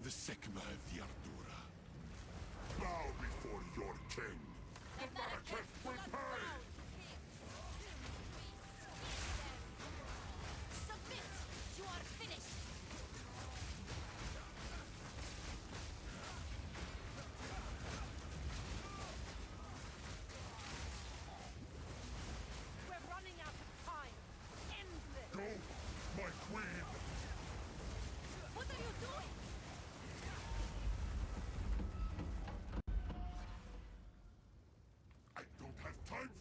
The Sigma of the Ardura. Bow before your king. A gift we pay! Submit! You are finished!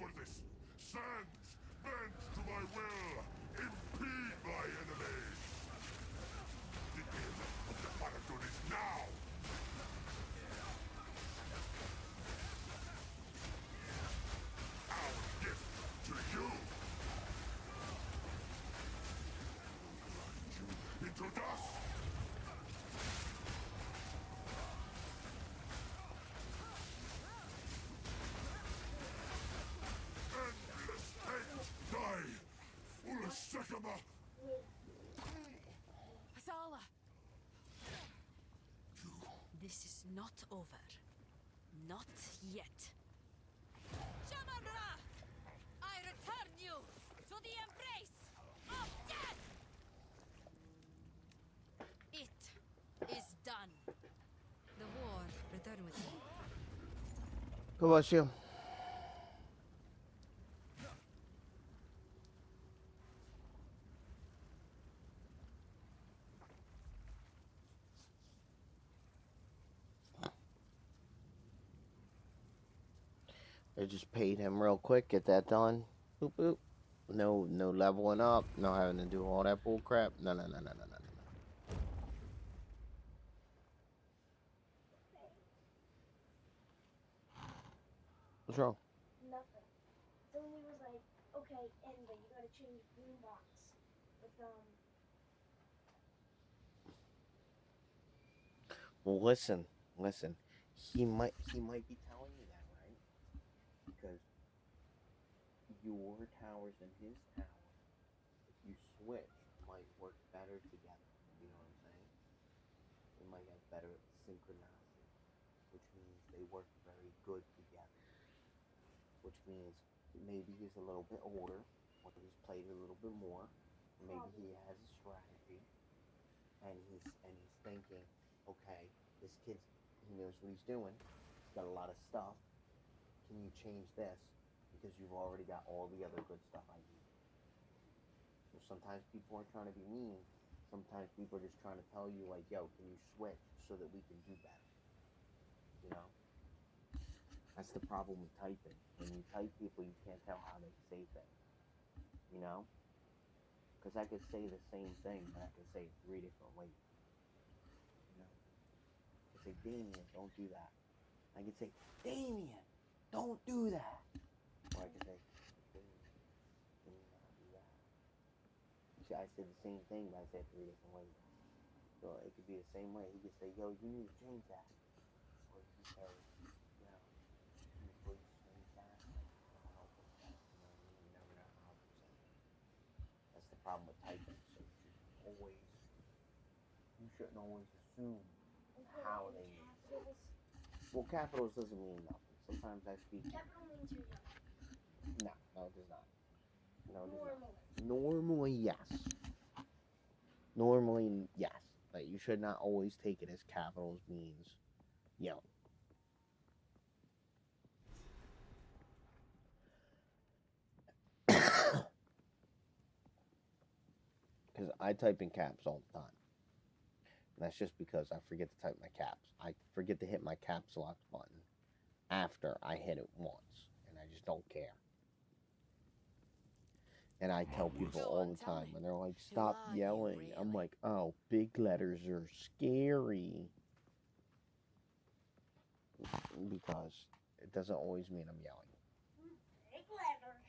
for this. Stand, bend to my will. Impede my enemies. The end of the Paradon is now. Our gift to you. Grind you into dust. Endless hate. Die. Full Sekama. Asala! This is not over. Not yet. Shamanra! I return you to the embrace of death! It is done. The war return with me. God bless you. I just paid him real quick, get that done. Boop boop. No leveling up, no having to do all that bull crap. No. What's wrong? Nothing. Somebody was like, okay, anyway, you gotta change boombox with Well, listen. He might be telling you that, right? Because your towers and his tower, if you switch, might work better together. You know what I'm saying? They might have better synchronicity, which means they work very good together. Which means maybe he's a little bit older, or he's played a little bit more. Maybe he has a strategy, and he's thinking, okay, this kid's, he knows what he's doing. He's got a lot of stuff. Can you change this? Because you've already got all the other good stuff I need. So sometimes people are trying to be mean. Sometimes people are just trying to tell you, like, yo, can you switch so that we can do better? You know? That's the problem with typing. When you type people, you can't tell how they say things. You know? Because I could say the same thing, but I could say it 3 different ways. You know? I could say, Damien, don't do that. I could say, Damien, don't do that. Or I could say, Damien, can you not do that? See, I said the same thing, but I said it 3 different ways. So it could be the same way. He could say, yo, you need to change that. Or he could say, you know, can you please change that? Like, it'll help us better. You know what I mean? You never know how they're saying it. That's the problem with typing. So you shouldn't always assume how they mean. Well, capitals doesn't mean nothing. Sometimes I speak. capital means you're young. No, it does not. No, it does Normally. not. Normally, yes. Normally, yes. But you should not always take it as capitals means young. Because I type in caps all the time. And that's just because I forget to type my caps. I forget to hit my caps lock button after I hit it once. And I just don't care. And I tell people all the time when they're like, stop yelling. I'm like, oh, big letters are scary. Because it doesn't always mean I'm yelling. Big letters,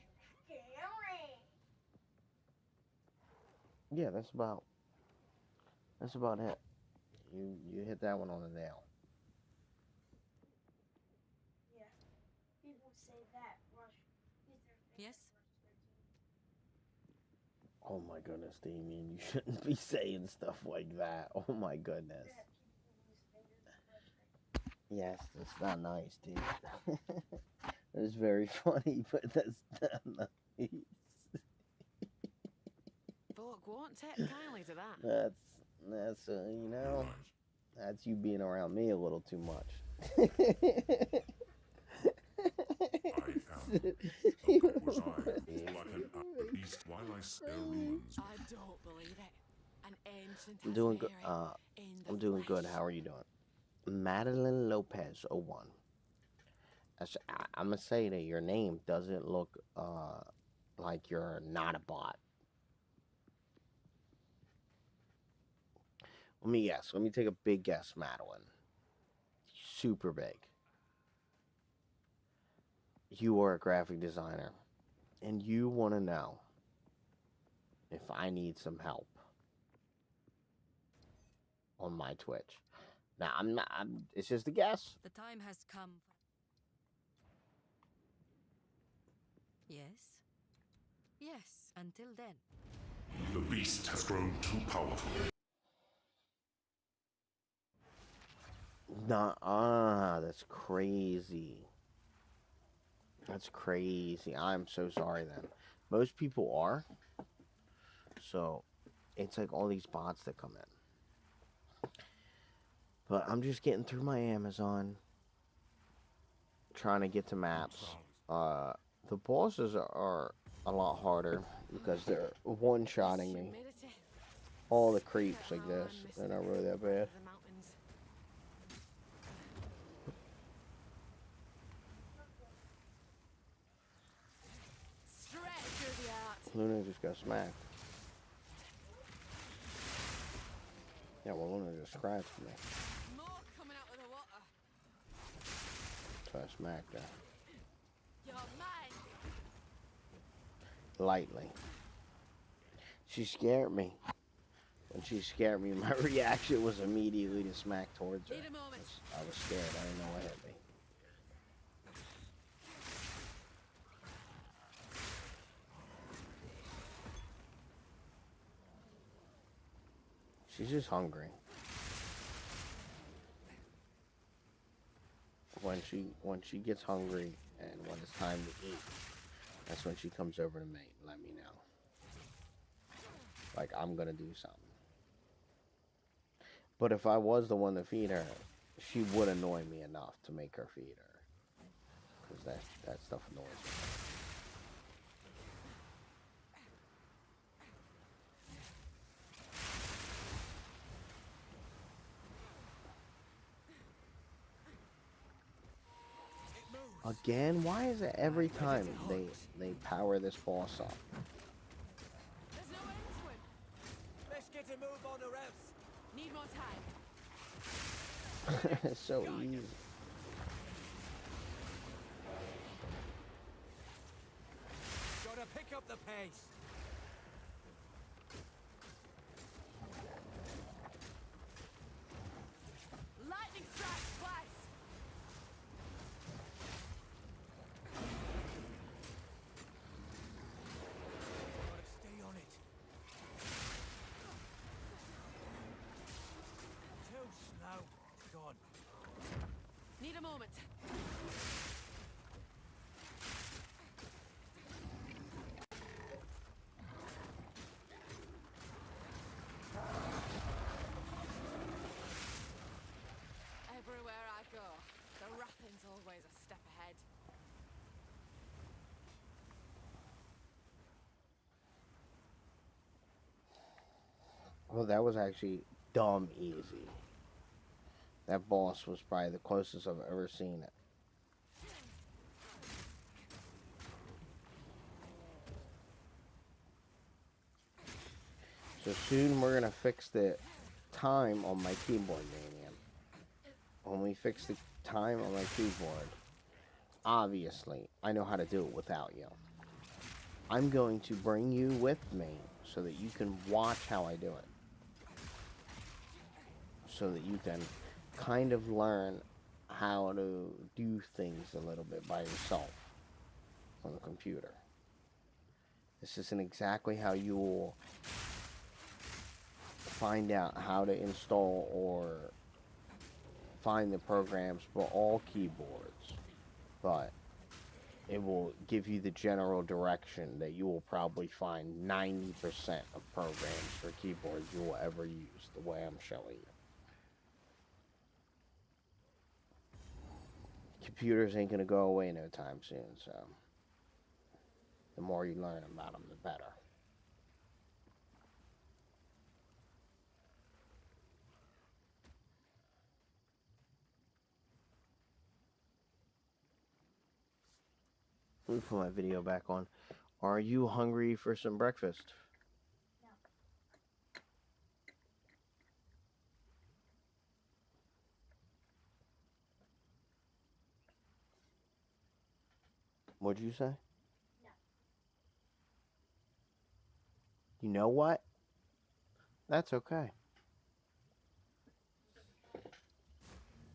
scary. Yeah, that's about it. You hit that one on the nail. Yeah. People say that rush. Yes? Oh my goodness, Damien, you shouldn't be saying stuff like that. Oh my goodness. Yes, that's not nice, dude. That's very funny, but that's not nice. Folk won't take kindly to that. That's you know, that's you being around me a little too much. Was I all I can at least while I spare ruins. I don't believe it. An ancient I'm doing good. in the I'm doing good. flesh. How are you doing? Madeline Lopez 01. I'm gonna say that your name doesn't look like you're not a bot. Let me guess. Let me take a big guess, Madeline. Super big. You are a graphic designer, and you want to know if I need some help on my Twitch. Now, I'm not. It's just a guess. The time has come. Yes? Yes, until then. The beast has grown too powerful. Nah, that's crazy. That's crazy. I'm so sorry then. Most people are. So, it's like all these bots that come in. But I'm just getting through my Amazon, trying to get to maps. The bosses are a lot harder because they're one-shotting me. All the creeps like this, they're not really that bad. Luna just got smacked. Yeah, well, Luna just scratched me. More coming out of the water. So I smacked her. You're mine. Lightly. She scared me. When she scared me, my reaction was immediately to smack towards her. Need a moment. I was scared. I didn't know what hit me. She's just hungry. When she gets hungry and when it's time to eat, that's when she comes over to me and let me know. Like I'm gonna do something. But if I was the one to feed her, she would annoy me enough to make her feed her. Because that stuff annoys me. Again? Why is it every time they power this boss up? There's no end to him. Let's get a move on or else. Need more time. It's so easy. Gotta pick up the pace. Lightning strikes twice. Gotta stay on it. Too slow. Gone. Need a moment. Everywhere I go, the Rathin's always a step ahead. Well, that was actually dumb easy. That boss was probably the closest I've ever seen it. So soon we're gonna fix the time on my keyboard, Damien. When we fix the time on my keyboard, obviously I know how to do it without you. I'm going to bring you with me so that you can watch how I do it. So that you can kind of learn how to do things a little bit by yourself on the computer. This isn't exactly how you will find out how to install or find the programs for all keyboards, but it will give you the general direction that you will probably find 90% of programs for keyboards you will ever use the way I'm showing you. Computers ain't gonna go away no time soon, so the more you learn about them, the better. Let me put my video back on. Are you hungry for some breakfast? What'd you say? No. You know what? That's okay.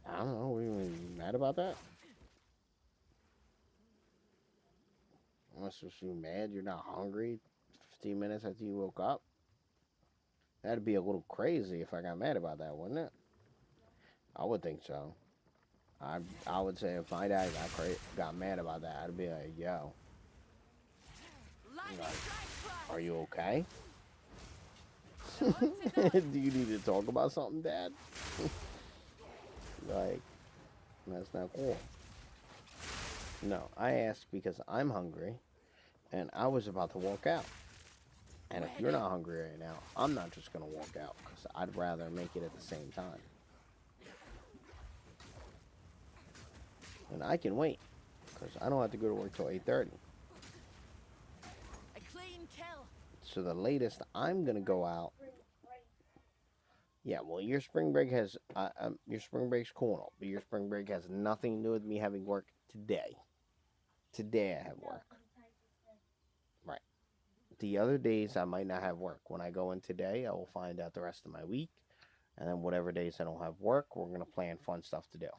I don't know. Are you mad about that? Am I supposed to be mad you're not hungry 15 minutes after you woke up? That'd be a little crazy if I got mad about that, wouldn't it? I would think so. I would say if my dad got mad about that, I'd be like, yo, like, are you okay? Do you need to talk about something, Dad? Like, that's not cool. No, I asked because I'm hungry, and I was about to walk out. And if you're not hungry right now, I'm not just going to walk out, because I'd rather make it at the same time. And I can wait, because I don't have to go to work till 8:30. A clean kill. So the latest I'm going to go out... Yeah, well, your spring break has... your spring break's cool and all, but your spring break has nothing to do with me having work today. Today I have work. Right. The other days I might not have work. When I go in today, I will find out the rest of my week. And then whatever days I don't have work, we're going to plan fun stuff to do.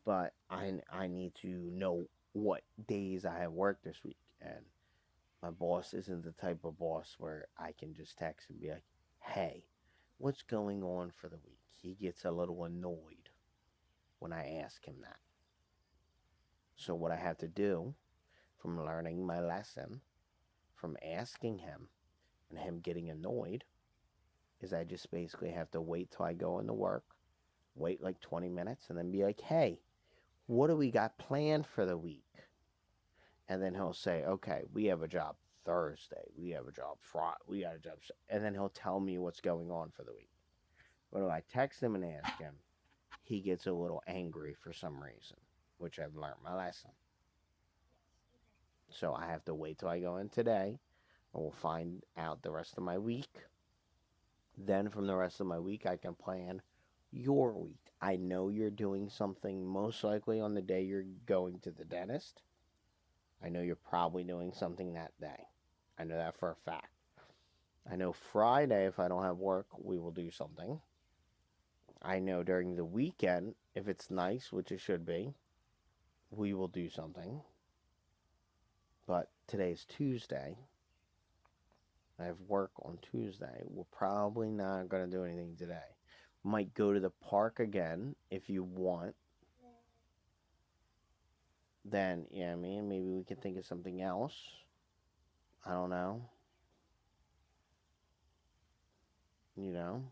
But I need to know what days I have work this week. And my boss isn't the type of boss where I can just text and be like, hey, what's going on for the week? He gets a little annoyed when I ask him that. So what I have to do, from learning my lesson, from asking him, and him getting annoyed, is I just basically have to wait till I go into work, wait like 20 minutes, and then be like, hey, what do we got planned for the week? And then he'll say, okay, we have a job Thursday, we have a job Friday, we got a job, and then he'll tell me what's going on for the week. But if I text him and ask him, he gets a little angry for some reason, which I've learned my lesson. So I have to wait till I go in today, and we'll find out the rest of my week. Then from the rest of my week, I can plan your week. I know you're doing something most likely on the day you're going to the dentist. I know you're probably doing something that day. I know that for a fact. I know Friday, if I don't have work, we will do something. I know during the weekend, if it's nice, which it should be, we will do something. But today's Tuesday. I have work on Tuesday. We're probably not going to do anything today. Might go to the park again if you want. Then, yeah, I mean, maybe we can think of something else. I don't know. You know?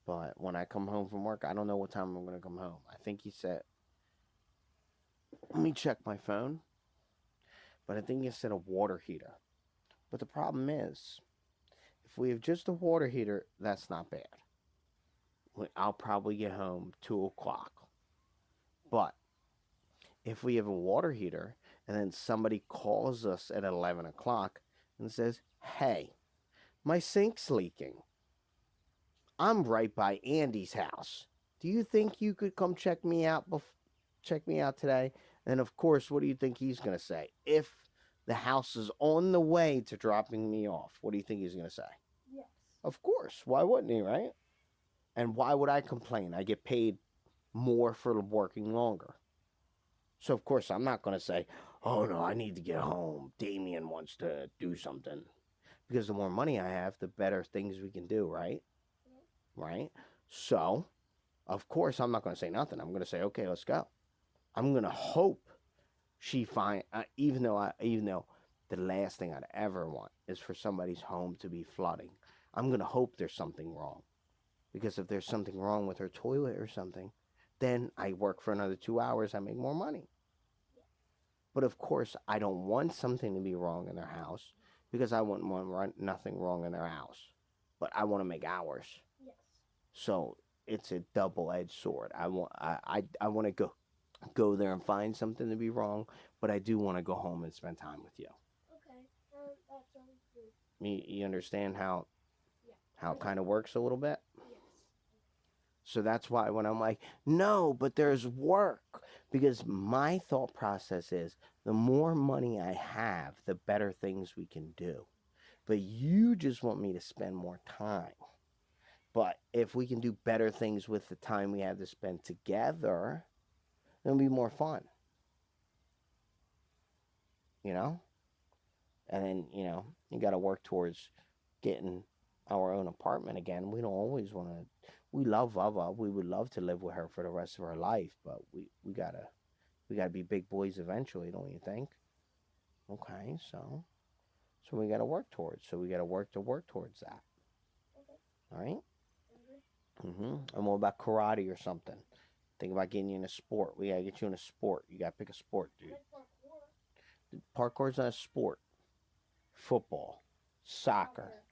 But when I come home from work, I don't know what time I'm going to come home. I think he said... Let me check my phone. But I think he said a water heater. But the problem is, if we have just a water heater, that's not bad. I'll probably get home 2 o'clock. But if we have a water heater and then somebody calls us at 11 o'clock and says, hey, my sink's leaking. I'm right by Andy's house. Do you think you could come check me out today? And of course, what do you think he's going to say? If the house is on the way to dropping me off, what do you think he's going to say? Yes. Of course. Why wouldn't he, right? And why would I complain? I get paid more for working longer. So, of course, I'm not going to say, oh, no, I need to get home. Damien wants to do something. Because the more money I have, the better things we can do, right? Right? So, of course, I'm not going to say nothing. I'm going to say, okay, let's go. I'm going to hope she even though the last thing I'd ever want is for somebody's home to be flooding. I'm going to hope there's something wrong. Because if there's something wrong with her toilet or something, then I work for another 2 hours, I make more money. But of course, I don't want something to be wrong in their house because I want nothing wrong in their house. But I want to make hours. Yes. So it's a double-edged sword. I want to go. go there and find something to be wrong, but I do want to go home and spend time with you. Okay, that sounds good. You understand how Yeah. it kind of works a little bit? Yes. So that's why when I'm like, no, but there's work. Because my thought process is the more money I have, the better things we can do. But you just want me to spend more time. But if we can do better things with the time we have to spend together, it'll be more fun. You know? And then, you got to work towards getting our own apartment again. We don't always want to. We love Vava. We would love to live with her for the rest of our life, but we gotta be big boys eventually, don't you think? Okay, so we gotta work towards. So we gotta work towards that. Okay. All right. Mhm. And what about karate or something? Think about getting you in a sport. We gotta get you in a sport. You gotta pick a sport, dude. Like parkour. Parkour's not a sport. Football, soccer,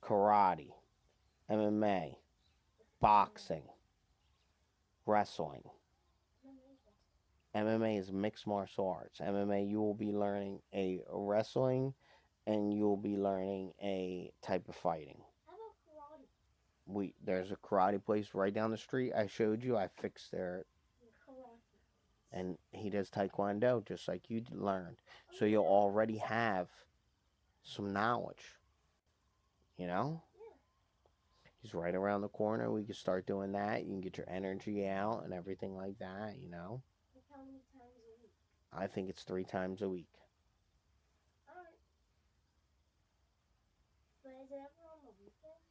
karate, MMA, boxing, wrestling. MMA is mixed martial arts. MMA, you will be learning a wrestling and you'll be learning a type of fighting. How about karate? There's a karate place right down the street. I showed you. I fixed their, and he does taekwondo just like you learned. So you'll already have some knowledge. You know? He's right around the corner. We can start doing that. You can get your energy out and everything like that, Like how many times a week? I think it's 3 times a week. Alright. But is it ever on the weekends?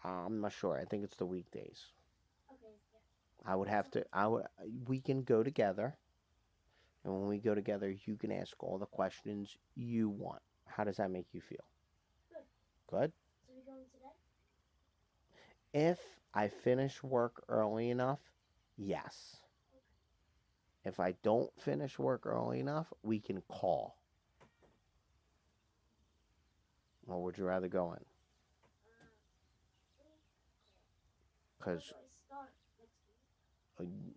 I'm not sure. I think it's the weekdays. Okay, yeah. We can go together. And when we go together, you can ask all the questions you want. How does that make you feel? Good. Good? So we going today? If I finish work early enough, yes. Okay. If I don't finish work early enough, we can call. Or would you rather go in? Because When do I start next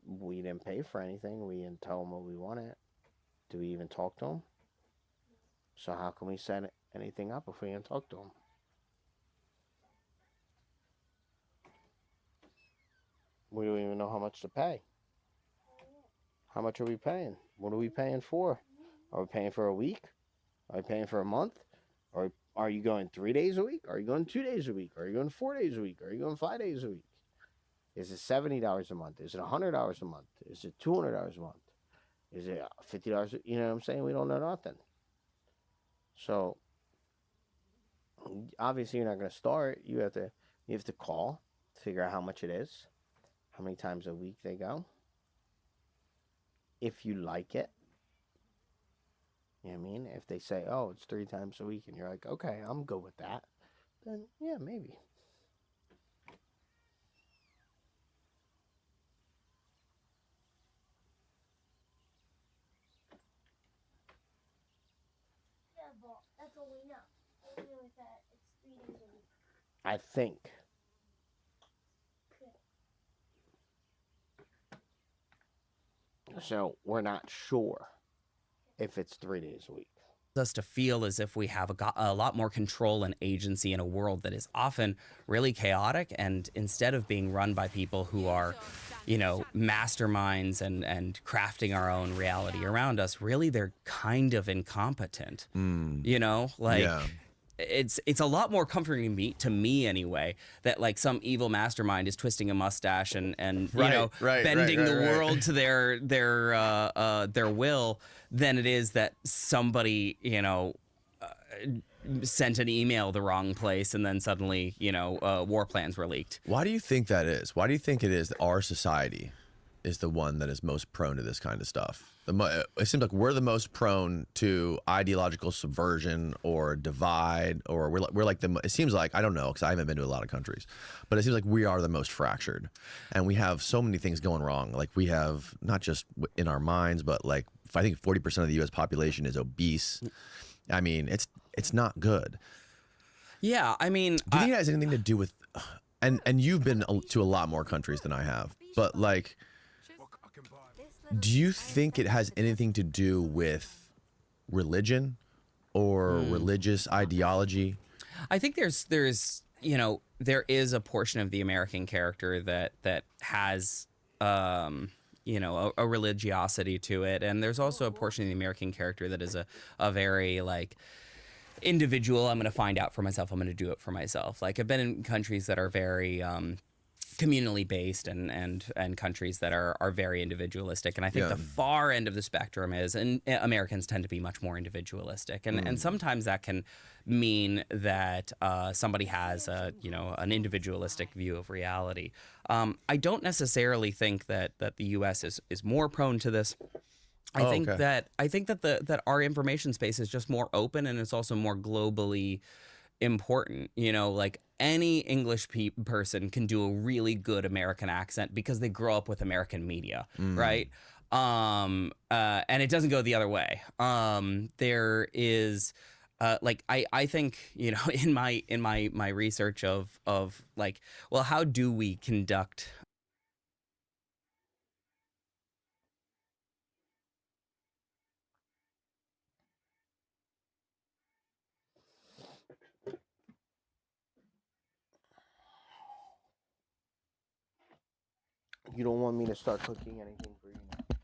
week? we didn't pay for anything. We didn't tell them what we wanted. Do we even talk to them? So how can we set anything up if we didn't talk to them? We don't even know how much to pay. How much are we paying? What are we paying for? Are we paying for a week? Are we paying for a month? Or are you going 3 days a week? Are you going 2 days a week? Are you going 4 days a week? Are you going 5 days a week? Is it $70 a month? Is it $100 a month? Is it $200 a month? Is it $50? You know what I'm saying? We don't know nothing. So obviously you're not going to start. You have to call, figure out how much it is, how many times a week they go. If you like it, you know what I mean? If they say, oh, it's 3 times a week, and you're like, okay, I'm good with that, then yeah, maybe. Yeah, but that's all we know. All we know is that it's 3 days a week. I think. Okay. So we're not sure if it's 3 days a week. Us to feel as if we have a lot more control and agency in a world that is often really chaotic, and instead of being run by people who are, masterminds and crafting our own reality around us, really they're kind of incompetent. Yeah. It's a lot more comforting to me anyway, that like some evil mastermind is twisting a mustache and bending the world to their will, than it is that somebody sent an email the wrong place and then suddenly war plans were leaked. Why do you think that is? Why do you think it is that our society is the one that is most prone to this kind of stuff? It seems like we're the most prone to ideological subversion or divide, or we're like it seems like, I don't know, because I haven't been to a lot of countries, but it seems like we are the most fractured, and we have so many things going wrong. Like we have not just in our minds, but like I think 40% of the U.S. population is obese. I mean, it's not good. Yeah, I mean, do you think it has anything to do with? And you've been to a lot more countries than I have, but like, Do you think it has anything to do with religion or religious ideology? I think there's there is a portion of the American character that has a religiosity to it, and there's also a portion of the American character that is a very like individual. I'm going to find out for myself. I'm going to do it for myself. Like I've been in countries that are very communally based and countries that are very individualistic, and I think the far end of the spectrum is, and Americans tend to be much more individualistic, and sometimes that can mean that somebody has an individualistic view of reality. I don't necessarily think that the U.S. is more prone to this. I think that that our information space is just more open, and it's also more globally important. Like any English person can do a really good American accent because they grow up with American media, right? And it doesn't go the other way. There is like I think in my research of like, well, how do we conduct You don't want me to start cooking anything for you now.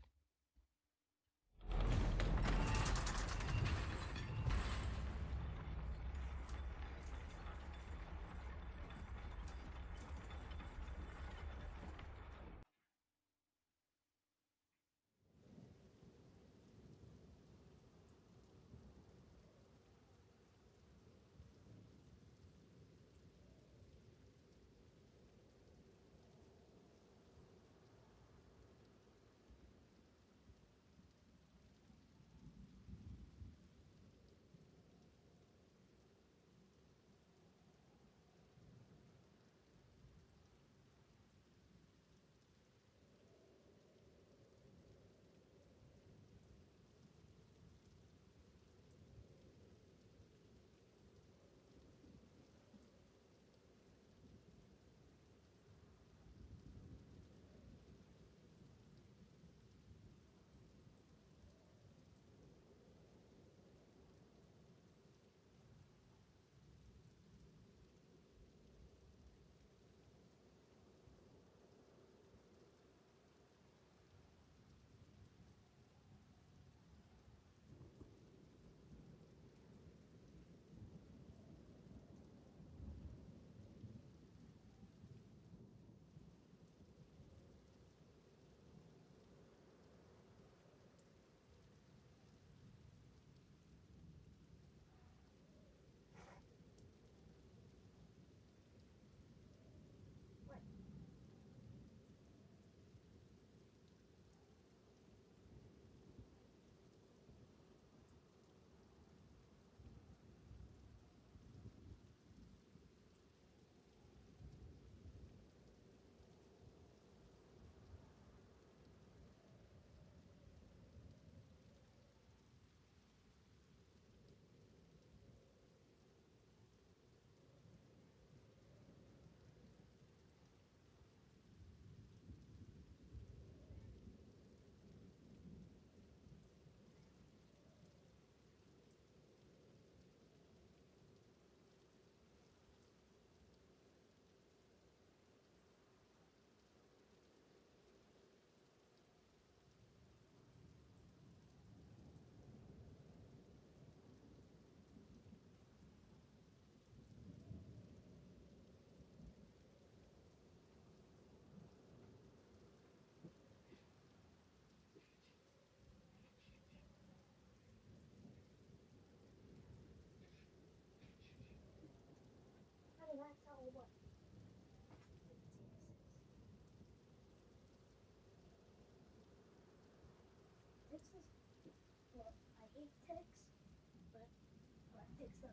Honey, that's all what? Texas? Well, I hate Tex, but I fix them.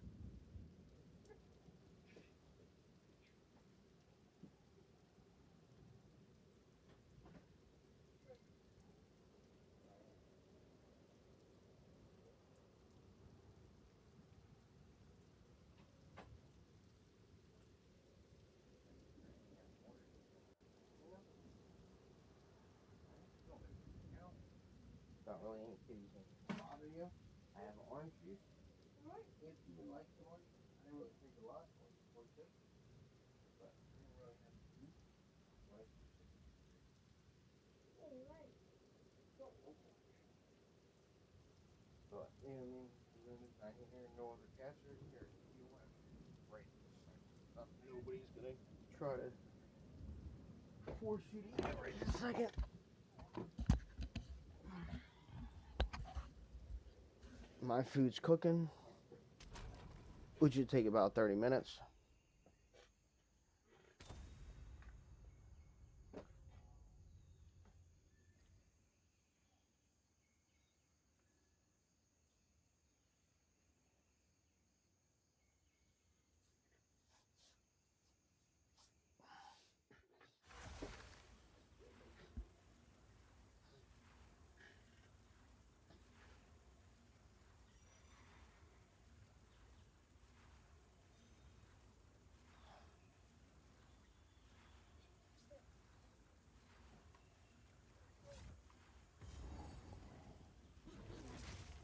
not really any kitties gonna bother you. I have orange juice. If you would like some orange juice, I didn't really take a lot. One sip. But I didn't really have to eat. Like, Yeah, you're right. Don't look at it. but, you know what I mean? I hear no other cats are here. You went right this second. Nobody's gonna try to force you to eat right this second. My food's cooking, which should take about 30 minutes.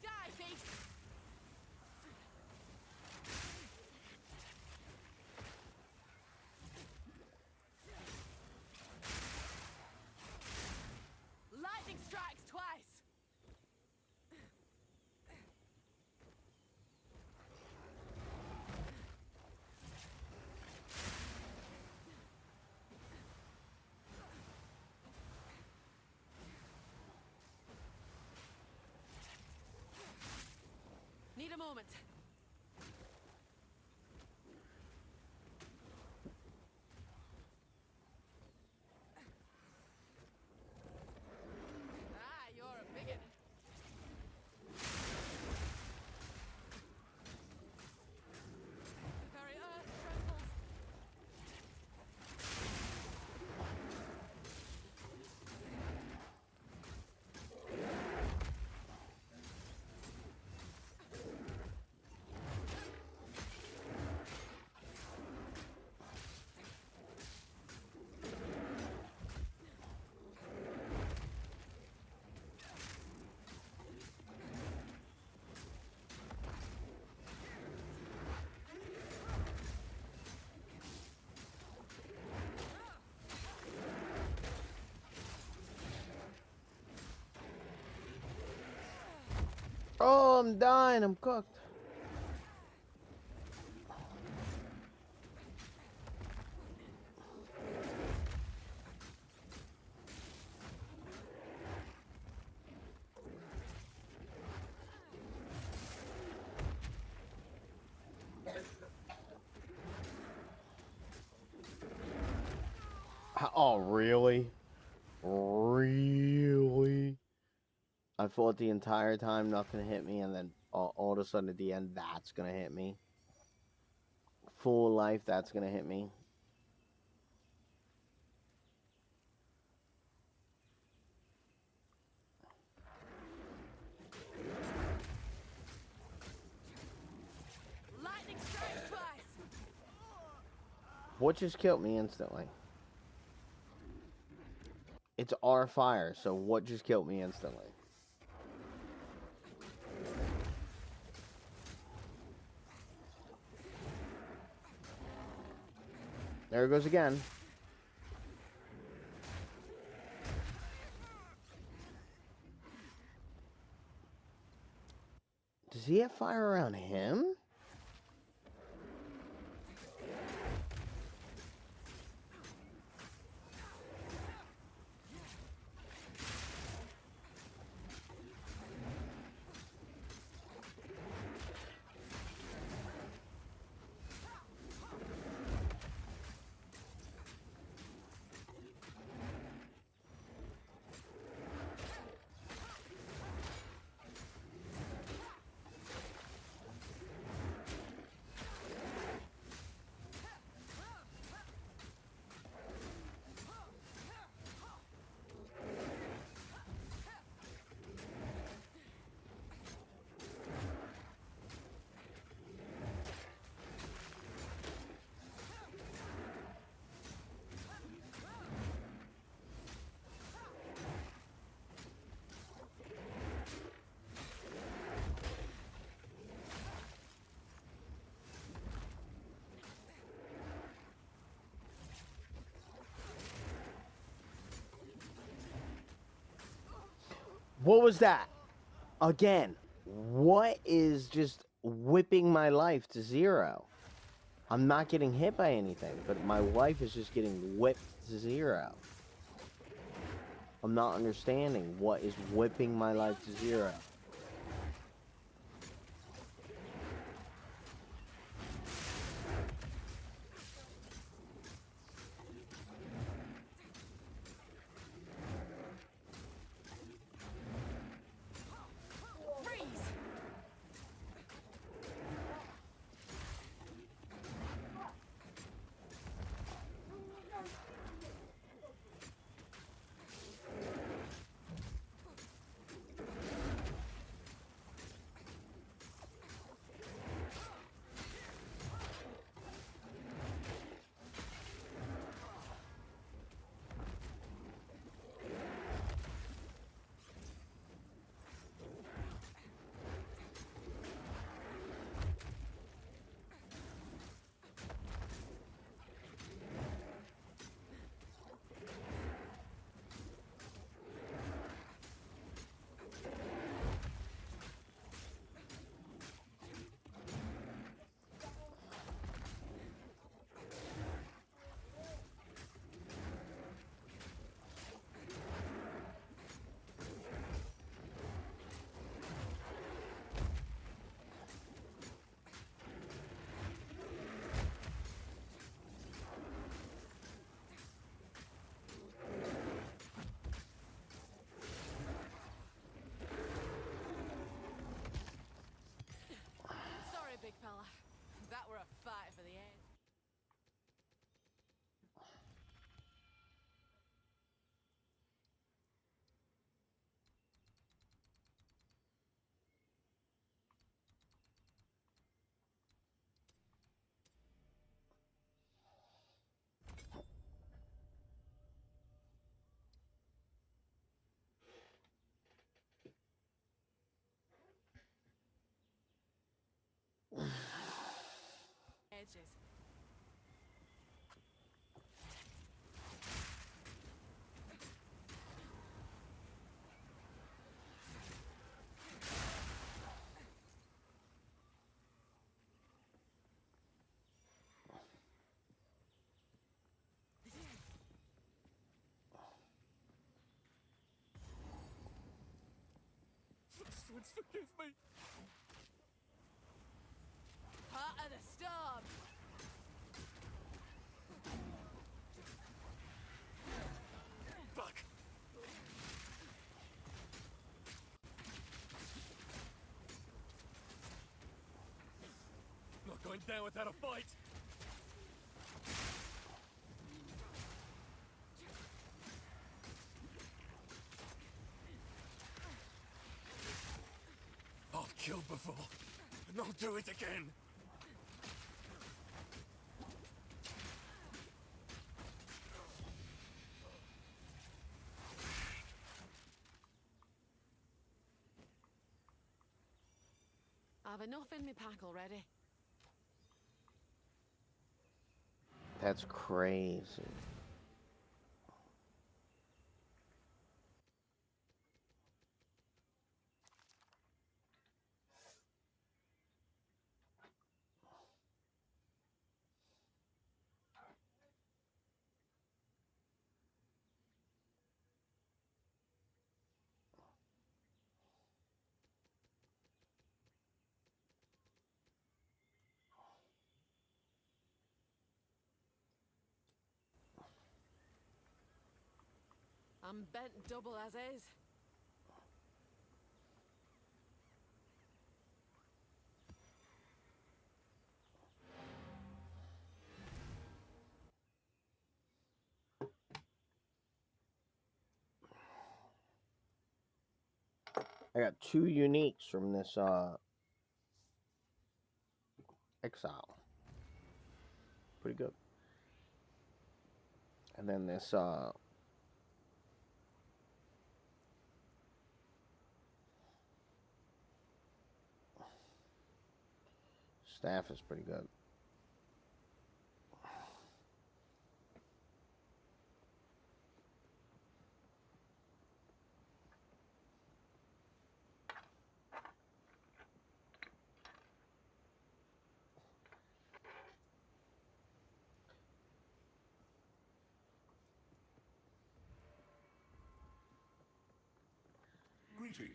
Die, beast! Lightning strikes twice! Need a moment. Ah, you're a bigot. The very earth trembles. Oh, I'm dying. I'm cooked. Oh, really? Really? I fought the entire time, nothing hit me, and then all of a sudden at the end, that's gonna hit me. Full life, that's gonna hit me. Lightning strikes twice! What just killed me instantly? It's our fire, so what just killed me instantly? There it goes again. Does he have fire around him? What was that? Again, what is just whipping my life to 0? I'm not getting hit by anything, but my life is just getting whipped to 0. I'm not understanding what is whipping my life to 0. Freeze! Sorry, big fella. That were a fight for the end. Edges. Swids, forgive me. Part of the storm. Fuck. Not going down without a fight. I've killed before, and I'll do it again. I've enough in my pack already. That's crazy. I'm bent double as is. I got 2 uniques from this exile. Pretty good. And then this staff is pretty good. meeting.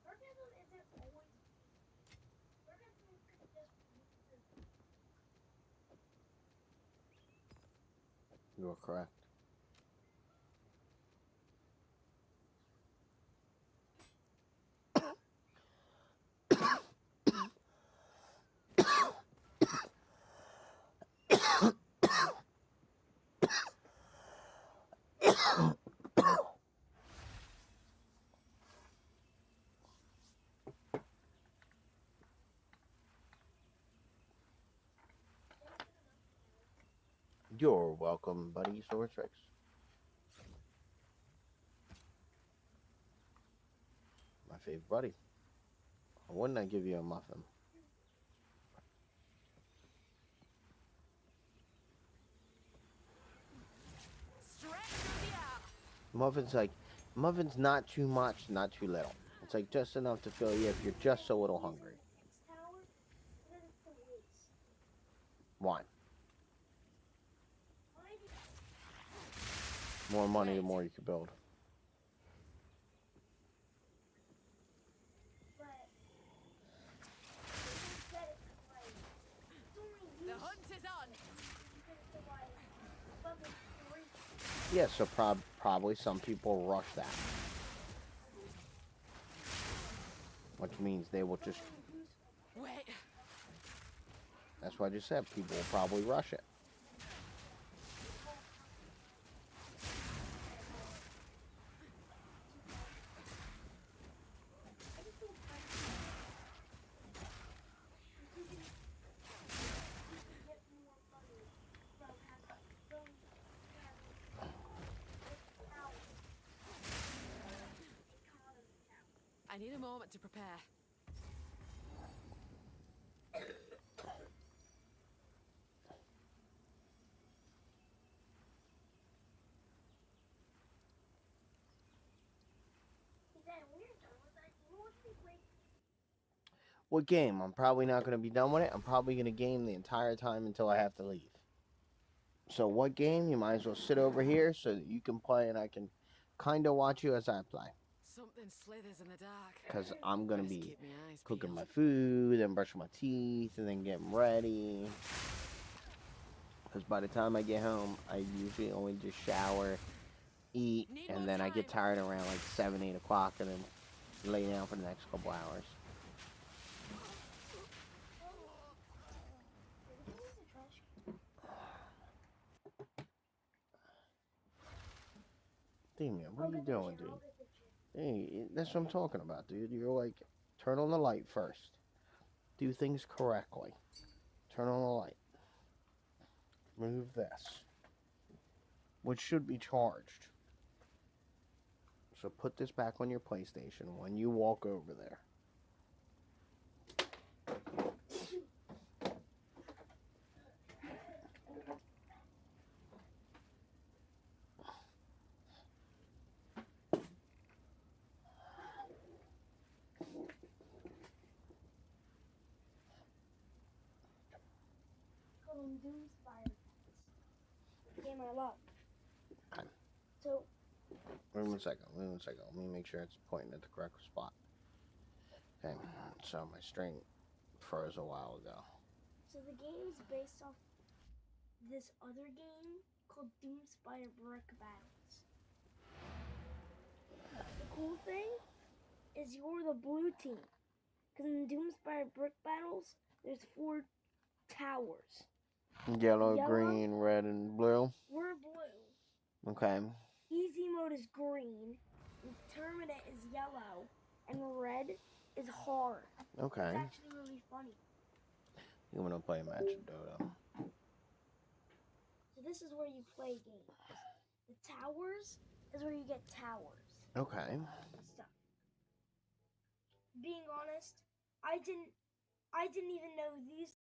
Sarcasm isn't always. Sarcasm could just be. You are correct. You're welcome, buddy. Sword tricks. My favorite buddy. Why wouldn't I give you a muffin? Muffin's not too much, not too little. It's like just enough to fill you if you're just a little hungry. Tower, and then it's the waste. Why? Why do More money, the more you can build. but they said it's like it's only The used hunt is on. to like level 3. Yeah, so probably some people rush that. Which means they will just... Wait. That's what I just said. People will probably rush it. I need a moment to prepare. What game? I'm probably not going to be done with it. I'm probably going to game the entire time until I have to leave. So what game? You might as well sit over here so that you can play and I can kind of watch you as I play. Something slithers in the dark. Because I'm going to Best be keep my eyes cooking peeled. my food and brushing my teeth and then getting ready. Because by the time I get home, I usually only just shower, eat, and then I get tired around like 7, 8 o'clock and then lay down for the next couple hours. Damien, what are you doing, dude? Hey, that's what I'm talking about, dude. You're like, turn on the light first. Do things correctly. Turn on the light. Move this. Which should be charged. So put this back on your PlayStation when you walk over there. Call them Doom's Fire Pets. game I love. Okay. So, Wait 1 second. Wait 1 second. Let me make sure it's pointing at the correct spot. Okay. So my string froze a while ago. so the game's based off this other game called Doomspire Brick Battles. The cool thing is you're the blue team. Because in Doomspire Brick Battles, there's 4 towers. Yellow, green, red, and blue. We're blue. Okay. Easy mode is green. Terminate is yellow. And red is hard. Okay. It's actually really funny. You want to play a match of Dodo? So this is where you play games. The towers is where you get towers. Okay. Stuff. Being honest, I didn't even know these